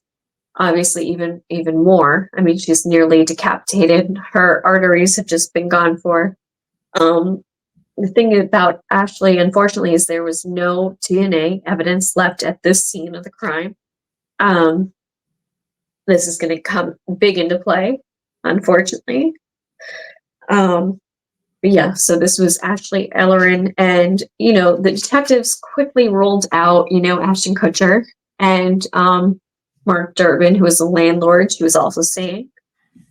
S4: obviously even more. I mean, she's nearly decapitated. Her arteries have just been gone for. The thing about Ashley, unfortunately, is there was no DNA evidence left at this scene of the crime. This is going to come big into play, unfortunately. But yeah, so this was Ashley Ellerin, and the detectives quickly rolled out, Ashton Kutcher and Mark Durbin, who was the landlord. She was also saying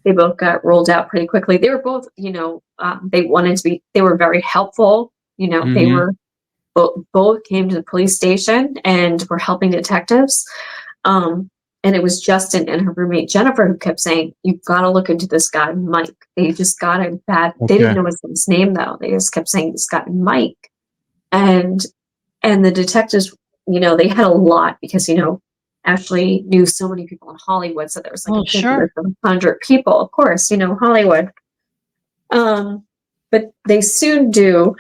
S4: they both got rolled out pretty quickly. They were both, they were very helpful. They were both came to the police station and were helping detectives. And it was Justin and her roommate Jennifer who kept saying, "You've got to look into this guy, Mike." They just got a bad. They didn't know his name though. They just kept saying, "This guy, Mike," and the detectives, they had a lot because Ashley knew so many people in Hollywood, so there was like 100 people, of course, Hollywood. But they soon do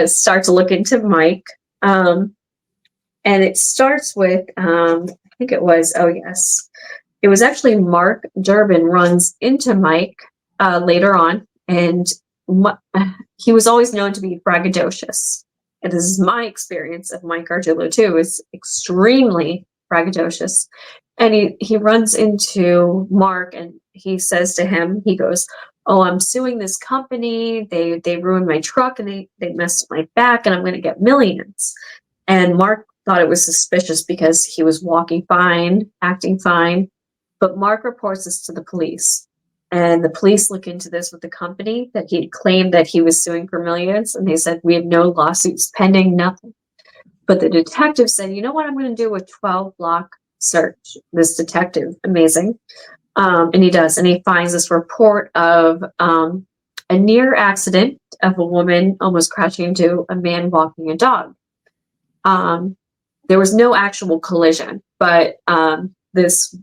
S4: start to look into Mike, and it starts with. I think it was, it was actually Mark Durbin runs into Mike later on, and he was always known to be braggadocious. And this is my experience of Mike Gargiulo too, is extremely braggadocious. And he runs into Mark and he says to him, he goes, "Oh, I'm suing this company. They ruined my truck and they messed up my back and I'm going to get millions." And Mark thought it was suspicious because he was walking fine, acting fine. But Mark reports this to the police. And the police look into this with the company that he claimed that he was suing for millions. And they said, we have no lawsuits pending, nothing. But the detective said, you know what, I'm going to do a 12-block search. This detective, amazing. And he does. And he finds this report of a near accident of a woman almost crashing into a man walking a dog. There was no actual collision, but this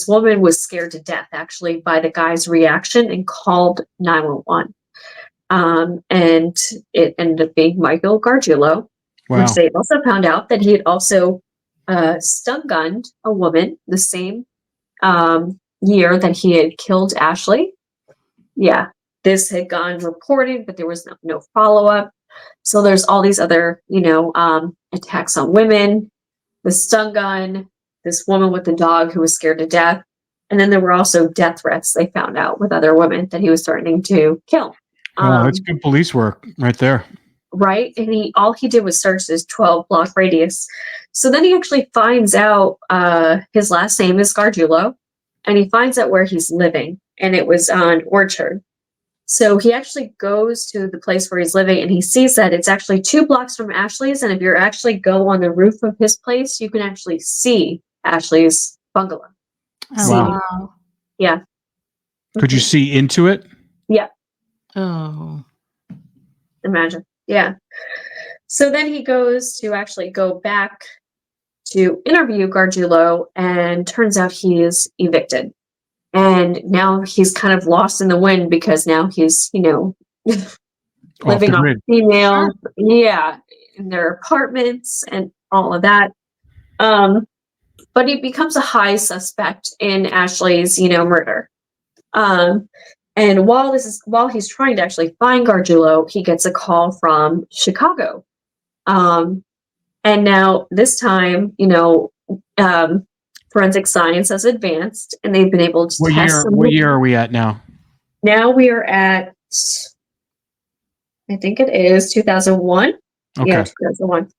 S4: woman was scared to death, actually, by the guy's reaction and called 911. And it ended up being Michael Gargiulo, which they also found out that he had also stun gunned a woman the same year that he had killed Ashley. Yeah, this had gone reported, but there was no follow-up. So there's all these other, attacks on women, the stun gun, this woman with the dog who was scared to death. And then there were also death threats they found out with other women that he was threatening to kill.
S3: Oh, that's good police work right there.
S4: Right. And all he did was search this 12-block radius. So then he actually finds out his last name is Gargiulo, and he finds out where he's living. And it was on Orchard. So he actually goes to the place where he's living, and he sees that it's actually 2 blocks from Ashley's. And if you actually go on the roof of his place, you can actually see Ashley's bungalow.
S5: Oh, wow.
S4: Yeah.
S3: Could you see into it?
S4: Yeah.
S5: Oh.
S4: Imagine. Yeah. So then he goes to actually go back to interview Gargiulo, and turns out he is evicted. And now he's kind of lost in the wind because now he's, living on female, in their apartments and all of that. But he becomes a high suspect in Ashley's, murder. And while he's trying to actually find Gargiulo, he gets a call from Chicago. And now this time, forensic science has advanced, and they've been able to test.
S3: What year are we at now?
S4: Now we are at, I think it is 2001.
S3: Okay.
S4: Yeah, 2001.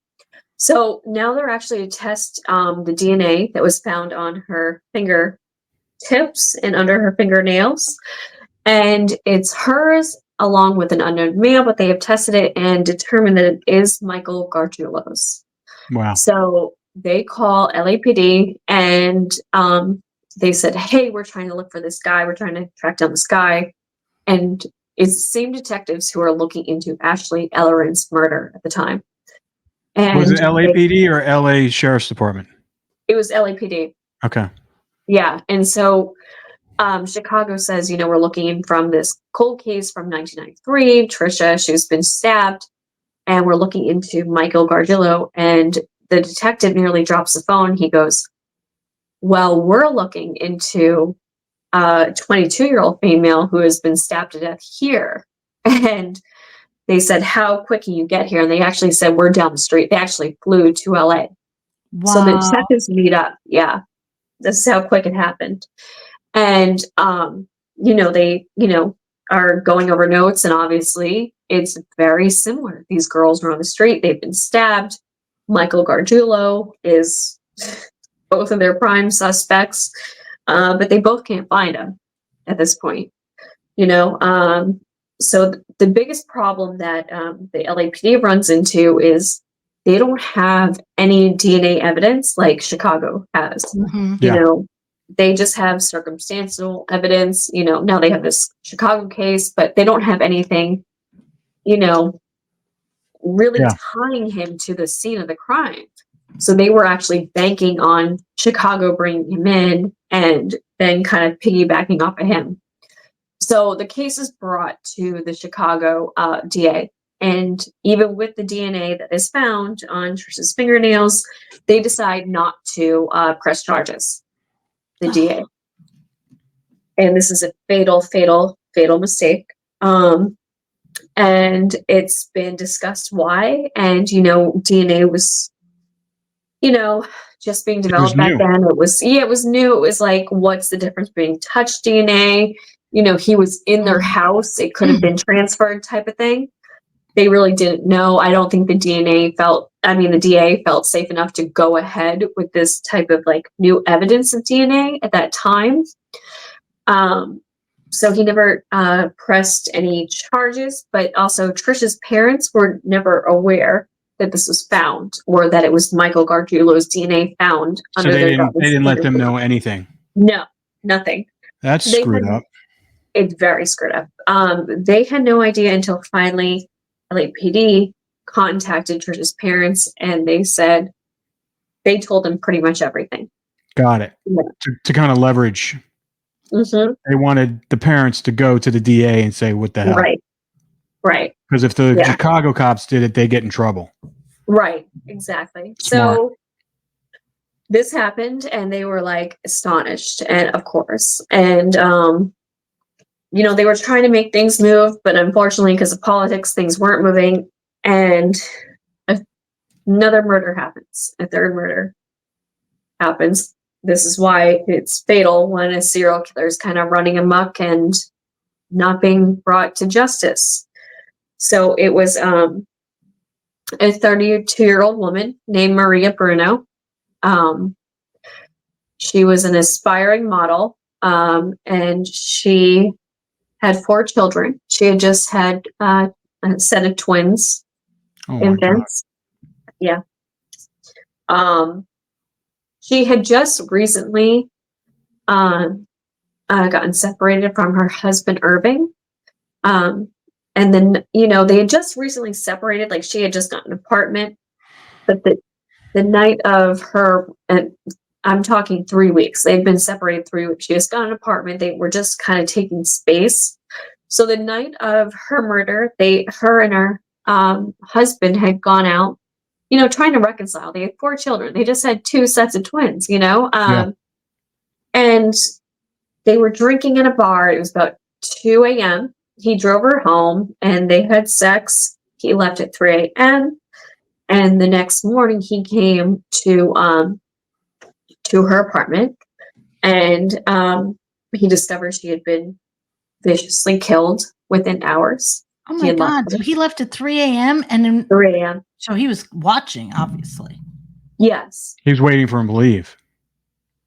S4: So now they're actually to test the DNA that was found on her fingertips and under her fingernails. And it's hers along with an unknown male, but they have tested it and determined that it is Michael Gargiulo's.
S3: Wow.
S4: So they call LAPD, and they said, hey, we're trying to look for this guy. We're trying to track down this guy. And it's the same detectives who are looking into Ashley Ellerin's murder at the time. And
S3: was it LAPD or LA Sheriff's Department?
S4: It was LAPD.
S3: Okay.
S4: Yeah. And so Chicago says, we're looking from this cold case from 1993. Tricia, she's been stabbed. And we're looking into Michael Gargiulo. And the detective nearly drops the phone. He goes, well, we're looking into a 22-year-old female who has been stabbed to death here. And they said, how quick can you get here? And they actually said, we're down the street. They actually flew to LA. Wow. So the detectives meet up. Yeah. This is how quick it happened. And, they, are going over notes, and obviously it's very similar. These girls are on the street. They've been stabbed. Michael Gargiulo is both of their prime suspects, but they both can't find him at this point. So the biggest problem that the LAPD runs into is they don't have any DNA evidence like Chicago has. Mm-hmm. They just have circumstantial evidence. Now they have this Chicago case, but they don't have anything, really tying him to the scene of the crime. So they were actually banking on Chicago bringing him in and then kind of piggybacking off of him. So the case is brought to the Chicago DA. And even with the DNA that is found on Tricia's fingernails, they decide not to press charges, the DA. And this is a fatal mistake. And it's been discussed why. And, DNA was, just being developed back then. It was new. It was like, what's the difference between touch DNA? He was in their house. It could have been transferred type of thing. They really didn't know. I don't think the DA felt safe enough to go ahead with this type of like new evidence of DNA at that time. So he never pressed any charges, but also Tricia's parents were never aware that this was found or that it was Michael Gargiulo's DNA found
S3: So
S4: under
S3: they
S4: their
S3: didn't let them know anything.
S4: No, nothing.
S3: That's screwed up.
S4: It's very screwed up. They had no idea until finally LAPD contacted Tricia's parents, and they told them pretty much everything.
S3: Got it.
S4: Yeah.
S3: To kind of leverage.
S4: Mm-hmm.
S3: They wanted the parents to go to the DA and say, what the hell?
S4: Right.
S3: Because if the Chicago cops did it, they get in trouble.
S4: Right, exactly.
S3: Smart.
S4: So this happened, and they were like astonished, and of course, and they were trying to make things move, but unfortunately, because of politics, things weren't moving, and another murder happens. A third murder happens. This is why it's fatal when a serial killer is kind of running amok and not being brought to justice. So it was a 32-year-old woman named Maria Bruno. She was an aspiring model, and she had 4 children. She had just had a set of twins, infants. Yeah. She had just recently gotten separated from her husband, Irving. And then, they had just recently separated, like she had just gotten an apartment. But the night of her, and I'm talking 3 weeks, they'd been separated 3 weeks. She just got an apartment. They were just kind of taking space. So the night of her murder, her and her husband had gone out, trying to reconcile. They had 4 children. They just had 2 sets of twins, and they were drinking in a bar. It was about 2 a.m. He drove her home, and they had sex. He left at 3 a.m. And the next morning, he came to her apartment, and he discovered she had been viciously killed within hours.
S5: Oh my God. So he left at 3 a.m. and then
S4: 3 a.m.
S5: So he was watching, obviously.
S4: Yes.
S3: He was waiting for him to leave.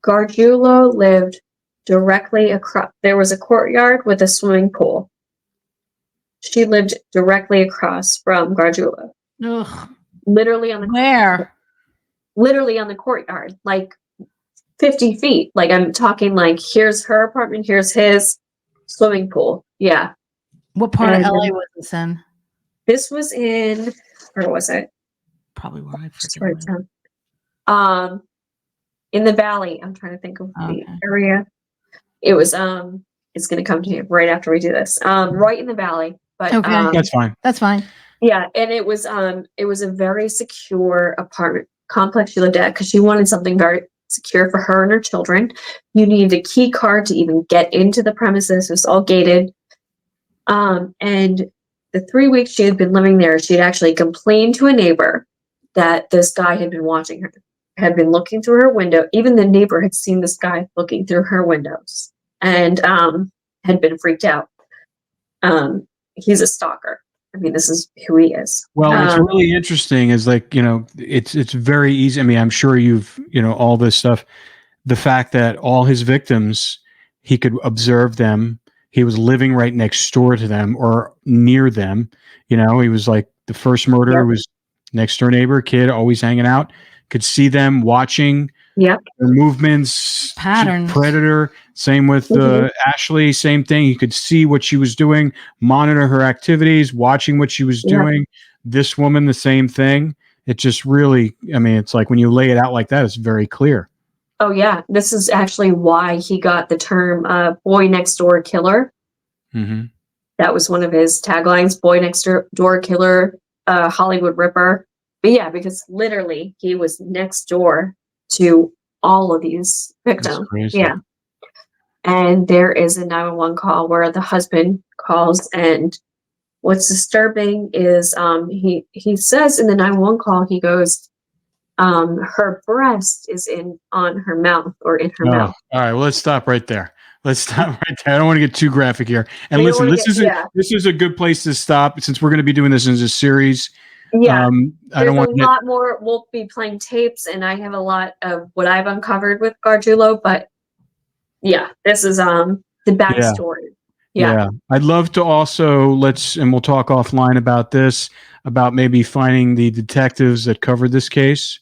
S4: Gargiulo lived directly across. There was a courtyard with a swimming pool. She lived directly across from Gargiulo.
S5: Ugh.
S4: Literally on the
S5: Where?
S4: Literally on the courtyard, like 50 feet. Like I'm talking like here's her apartment, here's his swimming pool. Yeah.
S5: What part of LA was this in?
S4: This was in, where was it?
S5: Probably where I forget.
S4: In the valley. I'm trying to think of the area. It was it's gonna come to you right after we do this. Right in the valley. But
S3: that's fine.
S5: That's fine.
S4: Yeah, and it was a very secure apartment complex she lived at because she wanted something very secure for her and her children. You needed a key card to even get into the premises. It was all gated. And the 3 weeks she had been living there, she had actually complained to a neighbor that this guy had been watching her, had been looking through her window. Even the neighbor had seen this guy looking through her windows and had been freaked out. He's a stalker. I mean, this is who he is.
S3: Well, what's really interesting is it's very easy. I mean, I'm sure you've, all this stuff, the fact that all his victims, he could observe them. He was living right next door to them or near them. He was like the first murder was next door neighbor, kid, always hanging out, could see them watching their movements,
S5: patterns,
S3: predator. Same with Ashley, same thing. You could see what she was doing, monitor her activities, watching what she was doing. This woman, the same thing. It just really, I mean, it's like when you lay it out like that, it's very clear.
S4: Oh, yeah. This is actually why he got the term boy next door killer.
S3: Mm-hmm.
S4: That was one of his taglines, boy next door killer, Hollywood Ripper. But yeah, because literally he was next door to all of these victims. Yeah. And there is a 911 call where the husband calls, and what's disturbing is he says in the 911 call, he goes, her breast is on her mouth or in her mouth.
S3: All right, well, let's stop right there. I don't want to get too graphic here. And listen, this is a good place to stop since we're going to be doing this as a series.
S4: Yeah,
S3: I don't want
S4: a lot more. We'll be playing tapes, and I have a lot of what I've uncovered with Gargiulo. But yeah, this is the backstory. Yeah.
S3: I'd love to also and we'll talk offline about this, about maybe finding the detectives that covered this case.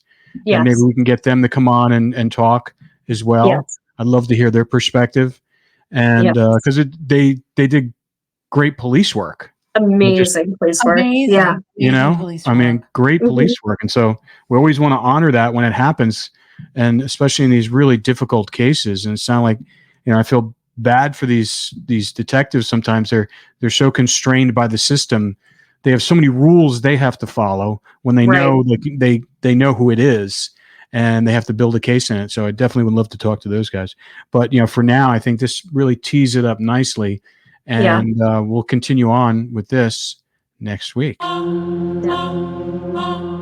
S4: Yes.
S3: And maybe we can get them to come on and talk as well.
S4: Yes.
S3: I'd love to hear their perspective. And because they did great police work.
S4: Amazing police work.
S5: Amazing.
S4: Yeah.
S3: You know,
S5: Police
S3: I mean, great
S4: Mhm.
S3: police work. And so we always want to honor that when it happens. And especially in these really difficult cases. And it's not like, I feel bad for these detectives. Sometimes they're so constrained by the system. They have so many rules they have to follow when they know they know who it is, and they have to build a case in it. So I definitely would love to talk to those guys. But for now, I think this really tees it up nicely, and we'll continue on with this next week.
S4: Yeah.